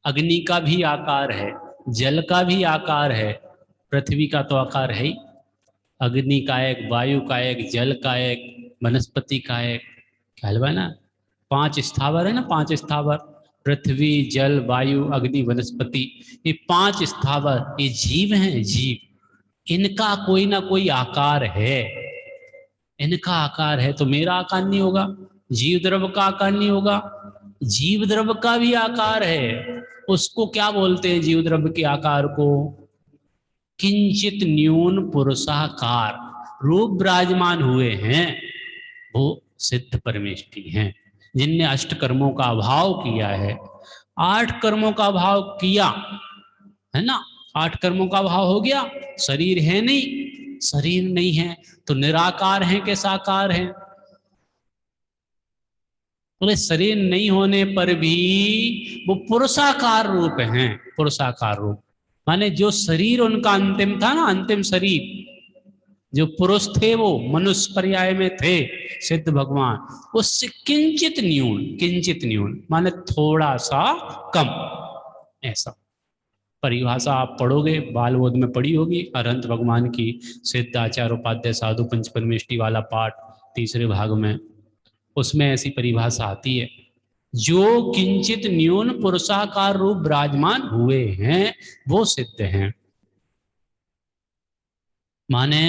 अग्नि का भी आकार है, जल का भी आकार है, पृथ्वी का तो आकार है ही। अग्नि का एक, वायु का एक, जल का एक, वनस्पति का एक। ख्याल है ना? 5 स्थावर है ना, 5 स्थावर, पृथ्वी, जल, वायु, अग्नि, वनस्पति, ये 5 स्थावर, ये जीव हैं, जीव। इनका कोई ना कोई आकार है, इनका आकार है। तो मेरा आकार नहीं होगा, जीव द्रव्य का आकार नहीं होगा। जीव द्रव्य का भी आकार है। उसको क्या बोलते हैं? जीव द्रव्य के आकार को किंचित न्यून पुरुषाकार रूप विराजमान हुए हैं, वो सिद्ध परमेष्टि हैं, जिनने 8 कर्मों का अभाव किया है। 8 कर्मों का अभाव किया है ना, 8 कर्मों का अभाव हो गया। शरीर है नहीं, शरीर नहीं है तो निराकार है कि साकार है? तो शरीर नहीं होने पर भी वो पुरुषाकार रूप हैं। पुरुषाकार रूप माने जो शरीर उनका अंतिम था ना, अंतिम शरीर, जो पुरुष थे वो मनुष्य पर्याय में थे सिद्ध भगवान, उससे किंचित न्यून, किंचित न्यून माने थोड़ा सा कम। ऐसा परिभाषा आप पढ़ोगे, बाल बोध में पढ़ी होगी, अरहंत भगवान की सिद्ध आचार्य उपाध्याय साधु पंच परमेष्टि वाला पाठ 3रे भाग में, उसमें ऐसी परिभाषा आती है। जो किंचित न्यून पुरुषाकार रूप विराजमान हुए हैं वो सिद्ध हैं। माने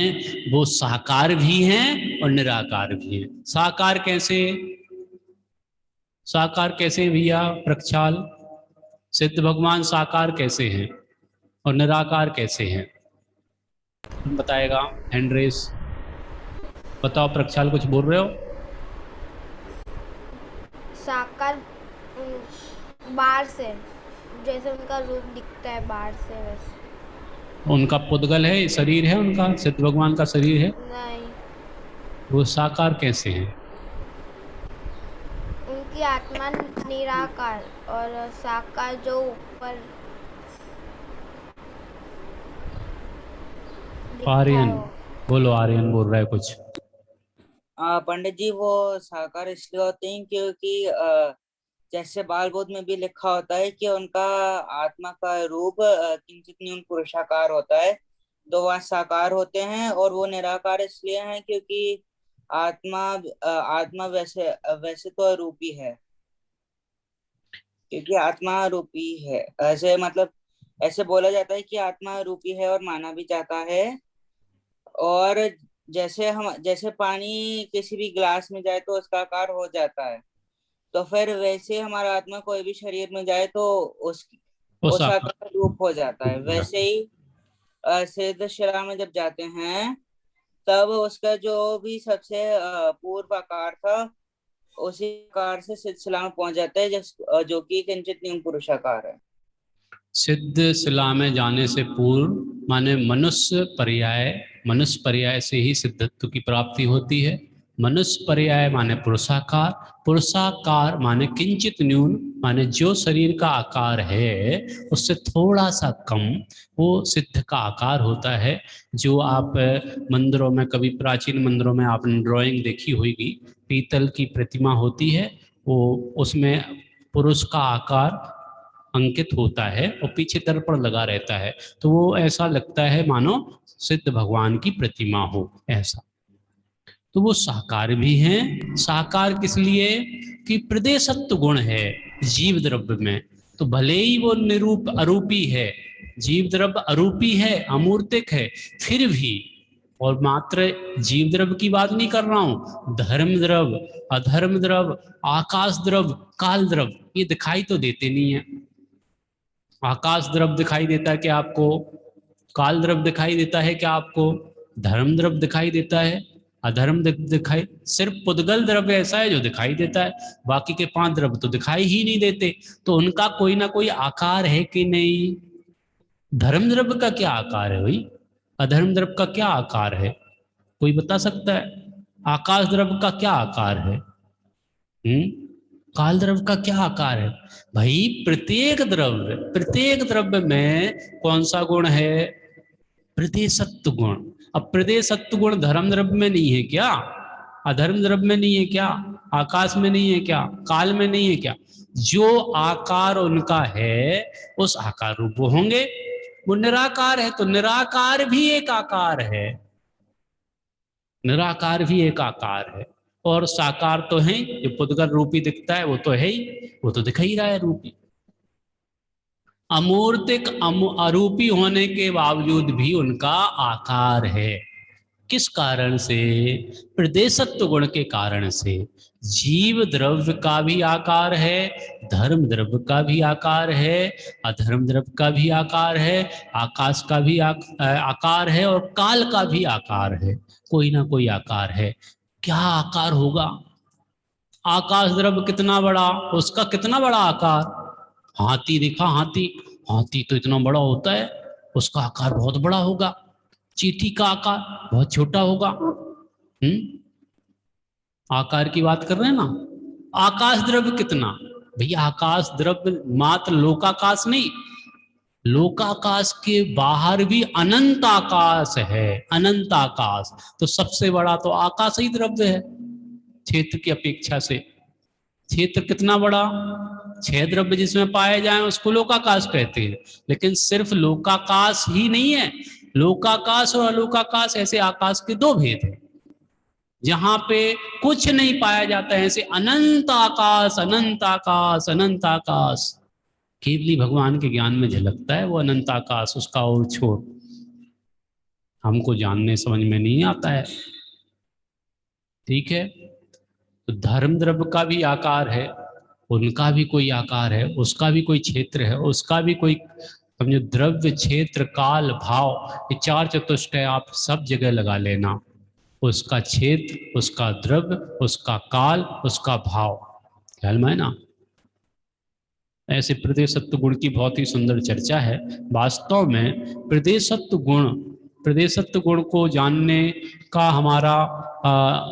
वो साकार भी हैं और निराकार भी हैं। साकार कैसे? साकार कैसे भैया प्रक्षाल? सिद्ध भगवान साकार कैसे हैं और निराकार कैसे हैं? बताएगा हैंड्रेस। बताओ प्रक्षाल, कुछ बोल रहे हो? साकार बाहर से, जैसे उनका रूप दिखता है बाहर से वैसे। उनका पुद्गल है, शरीर है उनका, सिद्ध भगवान का शरीर है? नहीं, वो साकार कैसे हैं? उनकी आत्मा निराकार और साकार जो ऊपर दिखता है आर्यन वो। बोलो, आर्यन बोल रहा है कुछ। पंडित जी वो साकार इसलिए होते हैं क्योंकि जैसे बाल बोध में भी लिखा होता है कि उनका आत्मा का रूप किंचित न्यून पुरुषाकार होता है, तो वह साकार होते हैं। और वो निराकार इसलिए हैं क्योंकि आत्मा वैसे वैसे तो अरूपी है, क्योंकि आत्मा रूपी है। ऐसे मतलब ऐसे बोला जाता है कि आत्मा रूपी है और माना भी जाता है। और जैसे पानी किसी भी ग्लास में जाए तो उसका आकार हो जाता है, तो फिर वैसे हमारा आत्मा कोई भी शरीर में जाए तो उस उस आकार आकार रूप हो जाता है। हो जाता वैसे ही सिद्ध शिला में जब जाते हैं तब उसका जो भी सबसे पूर्व आकार था उसी आकार से सिद्ध शिला में पहुंच जाता है, जो कि किंचित न्यून पुरुषाकार है। सिद्ध शिला में जाने से पूर्व माने मनुष्य पर्याय से ही सिद्धत्व की प्राप्ति होती है। मनुष्य पर्याय माने पुरुषाकार, पुरुषाकार माने किंचित न्यून, माने जो शरीर का आकार है उससे थोड़ा सा कम वो सिद्ध का आकार होता है। जो आप मंदिरों में, कभी प्राचीन मंदिरों में आपने ड्राइंग देखी होगी, पीतल की प्रतिमा होती है, वो उसमें पुरुष का आकार अंकित होता है और पीछे दर्पण लगा रहता है, तो वो ऐसा लगता है मानो सिद्ध भगवान की प्रतिमा हो ऐसा। तो वो साकार भी हैं। साकार किस लिए? कि प्रदेशत्व गुण है जीव द्रव्य में, तो भले ही वो निरूप अरूपी है, जीव द्रव्य अरूपी है, अमूर्तिक है, फिर भी, और मात्र जीव द्रव्य की बात नहीं कर रहा हूं, धर्म द्रव्य, अधर्म द्रव्य, आकाश द्रव्य, काल द्रव्य, ये दिखाई तो देते नहीं है। आकाश द्रव्य दिखाई देता है क्या आपको? काल द्रव्य दिखाई देता है क्या आपको? धर्म द्रव्य दिखाई देता है, अधर्म दिखाई, सिर्फ पुद्गल द्रव्य ऐसा है जो दिखाई देता है, बाकी के 5 द्रव्य तो दिखाई ही नहीं देते। तो उनका कोई ना कोई आकार है कि नहीं? धर्म द्रव्य का क्या आकार है भाई? अधर्म द्रव्य का क्या आकार है? कोई बता सकता है? आकाश द्रव्य का क्या आकार है? काल द्रव्य का क्या आकार है? भाई प्रत्येक द्रव्य में कौन सा गुण है? प्रदेशत्व गुण। अब प्रदेशत्व गुण धर्म द्रव्य में नहीं है क्या? अधर्म द्रव्य में नहीं है क्या? आकाश में नहीं है क्या? काल में नहीं है क्या? जो आकार उनका है उस आकार रूप वो होंगे। वो निराकार है तो निराकार भी एक आकार है, निराकार भी एक आकार है। और साकार तो है, जो पुद्गल रूपी दिखता है वो तो है ही, वो तो दिख ही रहा है रूपी। अमूर्तिक अरूपी होने के बावजूद भी उनका आकार है। किस कारण से? प्रदेशत्व गुण के कारण से। जीव द्रव्य का भी आकार है, धर्म द्रव्य का भी आकार है, अधर्म द्रव्य का भी आकार है, आकाश का भी आकार है, और काल का भी आकार है। कोई ना कोई आकार है। क्या आकार होगा? आकाश द्रव्य कितना बड़ा, उसका कितना बड़ा आकार? हाथी दिखा, हाथी तो इतना बड़ा होता है, उसका आकार बहुत बड़ा होगा। चींटी का आकार बहुत छोटा होगा। आकार की बात कर रहे हैं ना। आकाश द्रव्य कितना? भैया आकाश द्रव्य मात्र लोकाकाश नहीं, लोकाकाश के बाहर भी अनंत आकाश है, अनंत आकाश। तो सबसे बड़ा तो आकाश ही द्रव्य है क्षेत्र की अपेक्षा से। क्षेत्र कितना बड़ा? 6 द्रव्य जिसमें पाए जाएं उसको लोकाकाश कहते हैं। लेकिन सिर्फ लोकाकाश ही नहीं है, लोकाकाश और अलोकाकाश ऐसे आकाश के 2 भेद हैं। जहां पे कुछ नहीं पाया जाता है, ऐसे अनंत आकाश, अनंत आकाश, अनंत आकाश केवली भगवान के ज्ञान में झलकता है। वो अनंत आकाश, उसका और छोर हमको जानने समझ में नहीं आता है। ठीक है, तो धर्म द्रव्य का भी आकार है, उनका भी कोई आकार है, उसका भी कोई क्षेत्र है, उसका भी कोई, समझो द्रव्य, क्षेत्र, काल, भाव, ये 4 चतुष्टय आप सब जगह लगा लेना। उसका क्षेत्र, उसका द्रव्य, उसका काल, उसका भाव, ख्याल में है ना। ऐसे प्रदेशत्व गुण की बहुत ही सुंदर चर्चा है। वास्तव में प्रदेशत्व गुण को जानने का हमारा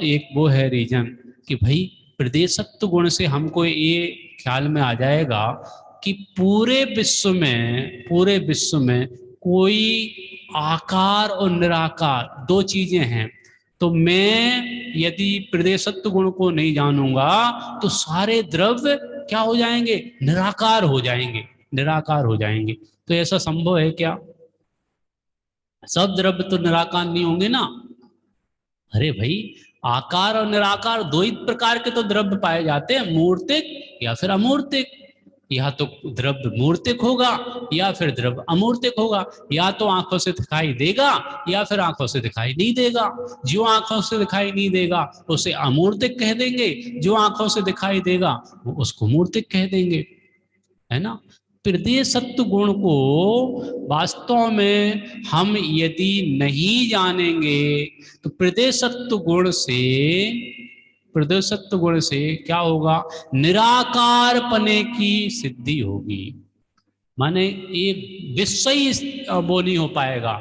एक वो है रीजन कि भाई प्रदेशत्व गुण से हमको ये ख्याल में आ जाएगा कि पूरे विश्व में कोई आकार और निराकार 2 चीजें हैं। तो मैं यदि प्रदेशत्व गुण को नहीं जानूंगा तो सारे द्रव्य क्या हो जाएंगे? निराकार हो जाएंगे, निराकार हो जाएंगे। तो ऐसा संभव है क्या? सब द्रव्य तो निराकार नहीं होंगे ना। अरे भाई आकार और निराकार दो ही प्रकार के तो द्रव्य पाए जाते हैं, मूर्तिक या फिर अमूर्तिक। या तो द्रव्य मूर्तिक होगा या फिर द्रव्य अमूर्तिक होगा, या तो आंखों से दिखाई देगा या फिर आंखों से दिखाई नहीं देगा। जो आंखों से दिखाई नहीं देगा उसे अमूर्तिक कह देंगे, जो आंखों से दिखाई देगा वो उसको मूर्तिक कह देंगे, है ना। हृदय सत्व गुण को वास्तव में हम यदि नहीं जानेंगे तो हृदय सत्व गुण से क्या होगा, निराकार पने की सिद्धि होगी। माने ये विश्व ही वो नहीं हो पाएगा,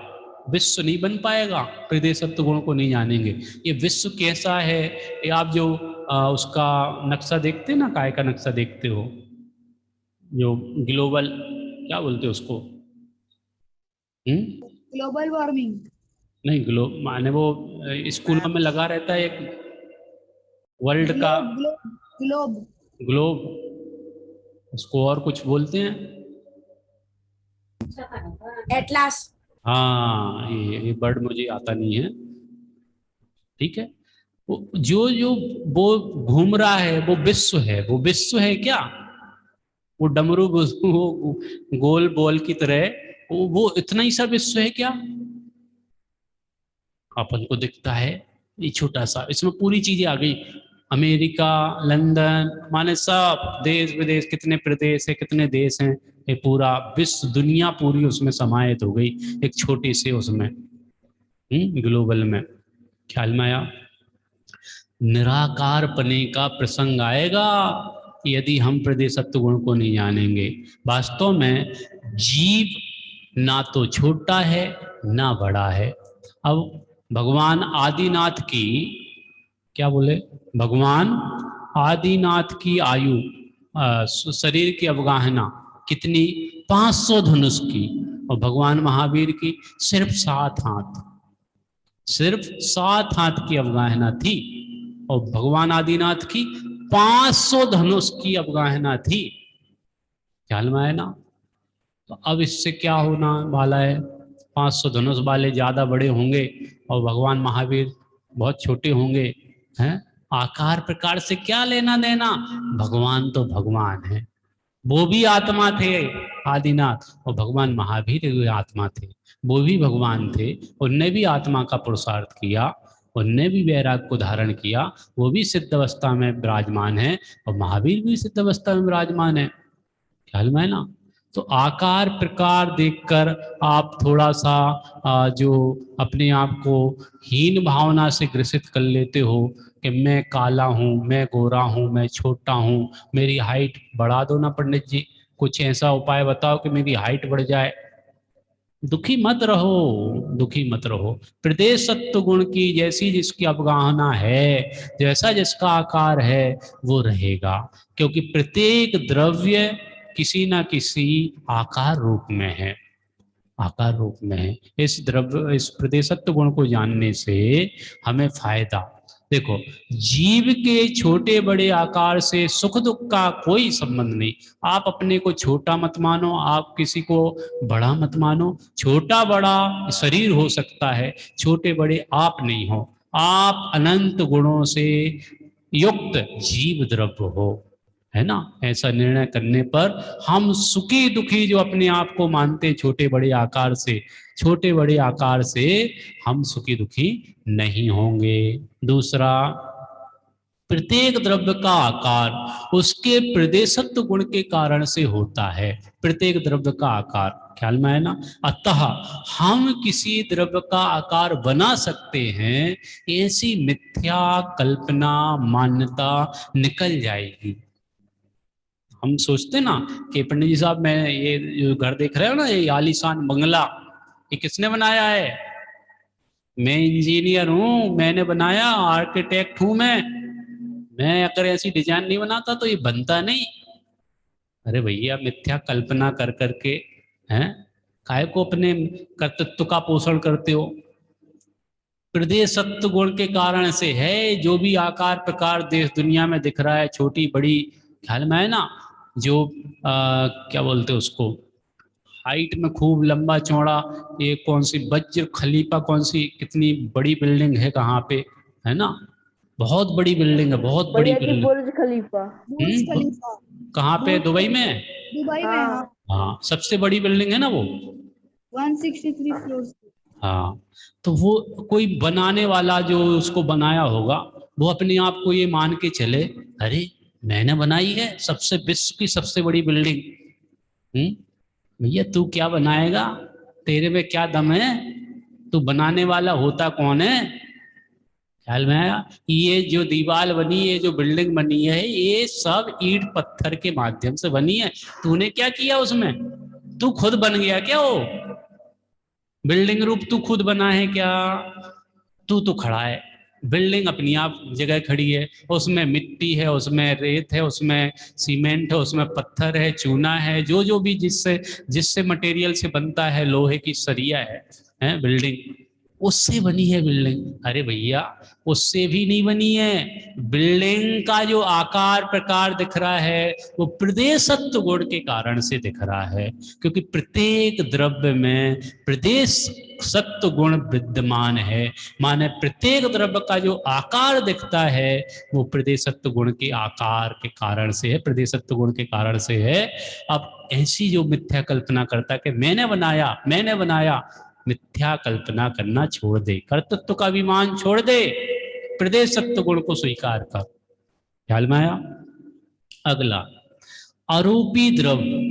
विश्व नहीं बन पाएगा हृदय सत्व गुण को नहीं जानेंगे। ये विश्व कैसा है, ये आप जो उसका नक्शा देखते हैं ना, काय का नक्शा देखते हो, जो ग्लोबल क्या बोलते हैं उसको, ग्लोबल वार्मिंग नहीं, माने वो स्कूलों में लगा रहता है एक वर्ल्ड का ग्लोब, उसको और कुछ बोलते हैं, एटलास। हाँ, ये वर्ड मुझे आता नहीं है, ठीक है। जो जो वो घूम रहा है वो विश्व है, वो विश्व है क्या, वो डमरू वो गोल बॉल की तरह वो इतना ही सा विश्व है क्या, अपन को दिखता है ये छोटा सा, इसमें पूरी चीजें आ गई, अमेरिका, लंदन, माने सब देश विदेश, कितने प्रदेश है, कितने देश हैं, ये पूरा विश्व, दुनिया पूरी उसमें समाहित हो गई एक छोटी से उसमें ग्लोबल में। ख्याल में आया। निराकार पने का प्रसंग आएगा यदि हम हृदय सत्व गुण को नहीं जानेंगे। वास्तव में जीव ना तो छोटा है ना बड़ा है। अब भगवान आदिनाथ की, क्या बोले, भगवान आदिनाथ की आयु, शरीर की अवगाहना कितनी, 500 धनुष की, और भगवान महावीर की सिर्फ 7 हाथ, सिर्फ 7 हाथ की अवगाहना थी, और भगवान आदिनाथ की 500 धनुष की अवगाहना थी। ख्याल में आए ना। तो अब इससे क्या होना वाला है, 500 धनुष वाले ज्यादा बड़े होंगे और भगवान महावीर बहुत छोटे होंगे, हैं। आकार प्रकार से क्या लेना देना, भगवान तो भगवान है, वो भी आत्मा थे आदिनाथ, और भगवान महावीर भी आत्मा थे, वो भी भगवान थे, उनने भी आत्मा का पुरुषार्थ किया, उनने भी वैराग को धारण किया, वो भी सिद्ध अवस्था में विराजमान है, और महावीर भी सिद्ध अवस्था में विराजमान है। ख्याल में है ना। तो आकार प्रकार देखकर आप थोड़ा सा जो अपने आप को हीन भावना से ग्रसित कर लेते हो कि मैं काला हूँ, मैं गोरा हूँ, मैं छोटा हूँ, मेरी हाइट बढ़ा दो ना पंडित जी, कुछ ऐसा उपाय बताओ कि मेरी हाइट बढ़ जाए। दुखी मत रहो, दुखी मत रहो। हृदय सत्व गुण की जैसी जिसकी अवगाहना है, जैसा जिसका आकार है वो रहेगा, क्योंकि प्रत्येक द्रव्य किसी ना किसी आकार रूप में है, आकार रूप में है। इस द्रव्य, इस हृदय सत्व गुण को जानने से हमें फायदा, देखो, जीव के छोटे बड़े आकार से सुख दुख का कोई संबंध नहीं। आप अपने को छोटा मत मानो, आप किसी को बड़ा मत मानो। छोटा बड़ा शरीर हो सकता है, छोटे बड़े आप नहीं हो। आप अनंत गुणों से युक्त जीव द्रव्य हो, है ना। ऐसा निर्णय करने पर हम सुखी दुखी जो अपने आप को मानते छोटे बड़े आकार से, छोटे बड़े आकार से हम सुखी दुखी नहीं होंगे। दूसरा, प्रत्येक द्रव्य का आकार उसके प्रदेशत्व गुण के कारण से होता है, प्रत्येक द्रव्य का आकार। ख्याल में है ना। अतः हम किसी द्रव्य का आकार बना सकते हैं, ऐसी मिथ्या कल्पना मान्यता निकल जाएगी। हम सोचते ना कि पंडित जी साहब, मैं ये जो घर देख रहे हो ना, ये आलीशान बंगला, ये किसने बनाया है? मैं इंजीनियर हूं, मैंने बनाया, आर्किटेक्ट हूं मैं अगर ऐसी डिजाइन नहीं बनाता तो ये बनता नहीं। अरे भैया, मिथ्या कल्पना कर करके हैं काय को अपने कर्तृत्व का पोषण करते हो। हृदय सत्व गुण के कारण से है जो भी आकार प्रकार देश दुनिया में दिख रहा है, छोटी बड़ी, ख्याल में है ना। जो क्या बोलते हैं उसको, हाइट में खूब लंबा चौड़ा, ये कौन सी वज्र खलीफा, कौन सी कितनी बड़ी बिल्डिंग है कहाँ पे, है ना। बहुत बड़ी बिल्डिंग है, बहुत बड़ी भैया जी बिल्डिंग। बुर्ज खलीफा। बुर्ज खलीफा कहाँ पे? दुबई में? दुबई में। हाँ, हाँ, सबसे बड़ी बिल्डिंग है ना वो। 163 फ्लोर्स की। हाँ, तो वो कोई बनाने वाला जो उसको बनाया होगा, वो अपने आप को ये मान के चले, अरे मैंने बनाई है सबसे विश्व की सबसे बड़ी बिल्डिंग। भैया तू क्या बनाएगा, तेरे में क्या दम है, तू बनाने वाला होता कौन है? ख्याल में आया? ये जो दीवार बनी, ये जो बिल्डिंग बनी है, ये सब ईंट पत्थर के माध्यम से बनी है। तूने क्या किया उसमें? तू खुद बन गया क्या? वो बिल्डिंग रूप तू खुद बना है क्या? तू तो खड़ा है, बिल्डिंग अपनी आप जगह खड़ी है, उसमें मिट्टी है, उसमें रेत है, उसमें सीमेंट है, उसमें पत्थर है, चूना है, जो जो भी जिससे जिससे मटेरियल से बनता है, लोहे की सरिया है बिल्डिंग, उससे बनी है बिल्डिंग। अरे भैया उससे भी नहीं बनी है, बिल्डिंग का जो आकार प्रकार दिख रहा है वो प्रदेशत्व गुण के कारण से दिख रहा है, क्योंकि प्रत्येक द्रव्य में प्रदेश सत्व गुण विद्यमान है। माने प्रत्येक द्रव्य का जो आकार दिखता है वो प्रदेशत्व गुण के आकार के कारण से है, प्रदेशत्व गुण के कारण से है। अब ऐसी जो मिथ्या कल्पना करता है कि मैंने बनाया, मिथ्या कल्पना करना छोड़ दे, कर्तृत्व का अभिमान छोड़ दे, प्रदेशत्व गुण को स्वीकार कर। ख्याल में आया? अगला, अरूपी द्रव्य।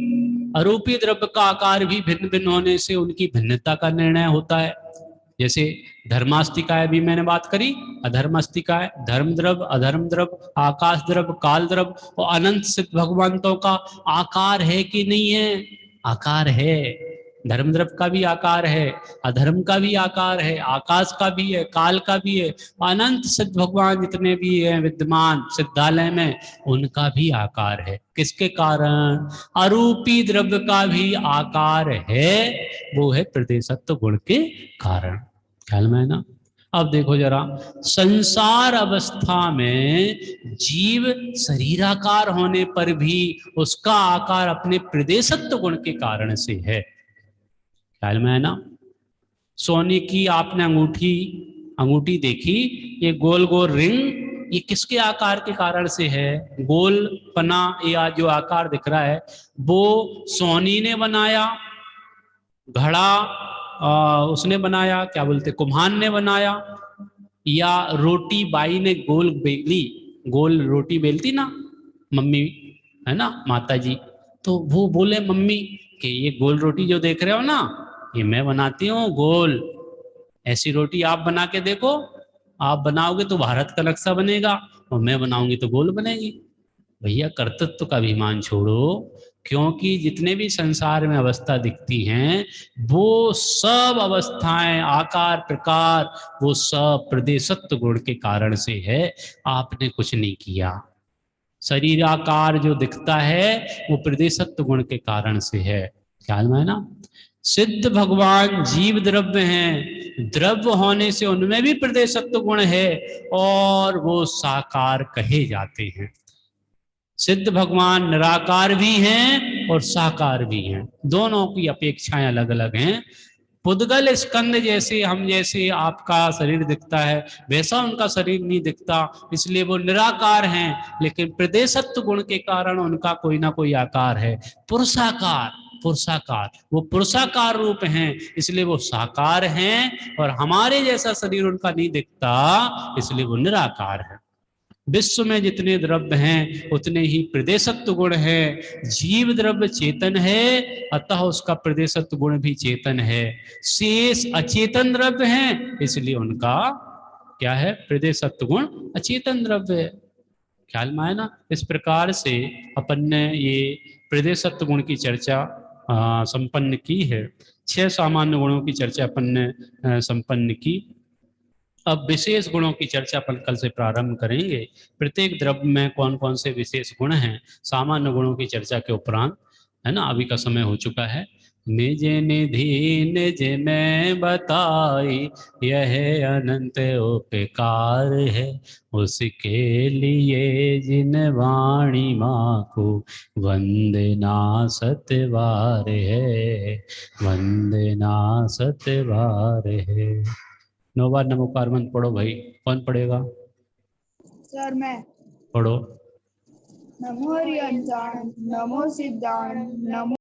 अरूपी द्रव्य का आकार भी भिन्न भिन्न होने से उनकी भिन्नता का निर्णय होता है। जैसे धर्मास्तिकाय भी मैंने बात करी, अधर्मास्तिकाय, धर्म द्रव्य, अधर्म द्रव्य, आकाश द्रव्य, काल द्रव्य, और अनंत सिद्ध भगवंतों का आकार है कि नहीं है? आकार है। धर्म द्रव्य का भी आकार है, अधर्म का भी आकार है, आकाश का भी है, काल का भी है, अनंत सिद्ध भगवान जितने भी हैं विद्यमान सिद्धालय में, उनका भी आकार है। किसके कारण? अरूपी द्रव्य का भी आकार है, वो है प्रदेशत्व गुण के कारण। ख्याल में है ना? अब देखो जरा, संसार अवस्था में जीव शरीराकार होने पर भी उसका आकार अपने प्रदेशत्व गुण के कारण से है। ख्याल में है ना? सोने की आपने अंगूठी देखी, ये गोल गोल रिंग, ये किसके आकार के कारण से है? गोल पना या जो आकार दिख रहा है वो सोनी ने बनाया, घड़ा उसने बनाया, क्या बोलते कुम्हार ने बनाया, या रोटी बाई ने गोल बेली, गोल रोटी बेलती ना मम्मी, है ना, माता जी, तो वो बोले मम्मी कि ये गोल रोटी जो देख रहे हो ना, ये मैं बनाती हूँ गोल, ऐसी रोटी आप बना के देखो, आप बनाओगे तो भारत का नक्शा बनेगा और मैं बनाऊंगी तो गोल बनेगी। भैया कर्तृत्व का अभिमान छोड़ो, क्योंकि जितने भी संसार में अवस्था दिखती हैं वो सब अवस्थाएं, आकार प्रकार, वो सब प्रदेशत्व गुण के कारण से है, आपने कुछ नहीं किया। शरीर आकार जो दिखता है वो प्रदेशत्व गुण के कारण से है। ख्याल में है ना? सिद्ध भगवान जीव द्रव्य हैं, द्रव्य होने से उनमें भी प्रदेशत्व गुण है और वो साकार कहे जाते हैं। सिद्ध भगवान निराकार भी हैं और साकार भी हैं, दोनों की अपेक्षाएं अलग अलग हैं। पुद्गल स्कंद जैसे हम जैसे आपका शरीर दिखता है वैसा उनका शरीर नहीं दिखता, इसलिए वो निराकार हैं, लेकिन प्रदेशत्व गुण के कारण उनका कोई ना कोई आकार है। पुरुषाकार वो पुरुषाकार रूप हैं, इसलिए वो साकार हैं, और हमारे जैसा शरीर उनका नहीं दिखता, इसलिए वो निराकार है। विश्व में जितने द्रव्य हैं उतने ही प्रदेशत्व गुण है। जीव द्रव्य चेतन है, अतः उसका प्रदेशत्व गुण भी चेतन है। शेष अचेतन द्रव्य हैं, इसलिए उनका क्या है? प्रदेशत्व गुण अचेतन द्रव्य है। ख्याल में आया ना? इस प्रकार से अपन ने ये प्रदेशत्व गुण की चर्चा संपन्न की है। 6 सामान्य गुणों की चर्चा अपन ने संपन्न की। अब विशेष गुणों की चर्चा अपन कल से प्रारंभ करेंगे। प्रत्येक द्रव्य में कौन कौन से विशेष गुण हैं, सामान्य गुणों की चर्चा के उपरांत, है ना? अभी का समय हो चुका है। निज निधि निज में बताई, यह अनंत उपकार है, उसके लिए जिन वाणी माँ को वंदना सतवार है, वंदना सतवार है। 9 बार नमोकार मंत्र पढ़ो भाई, कौन पढ़ेगा? सर मैं पढ़ो। नमो हरियंताण नमो सिद्धाण नमो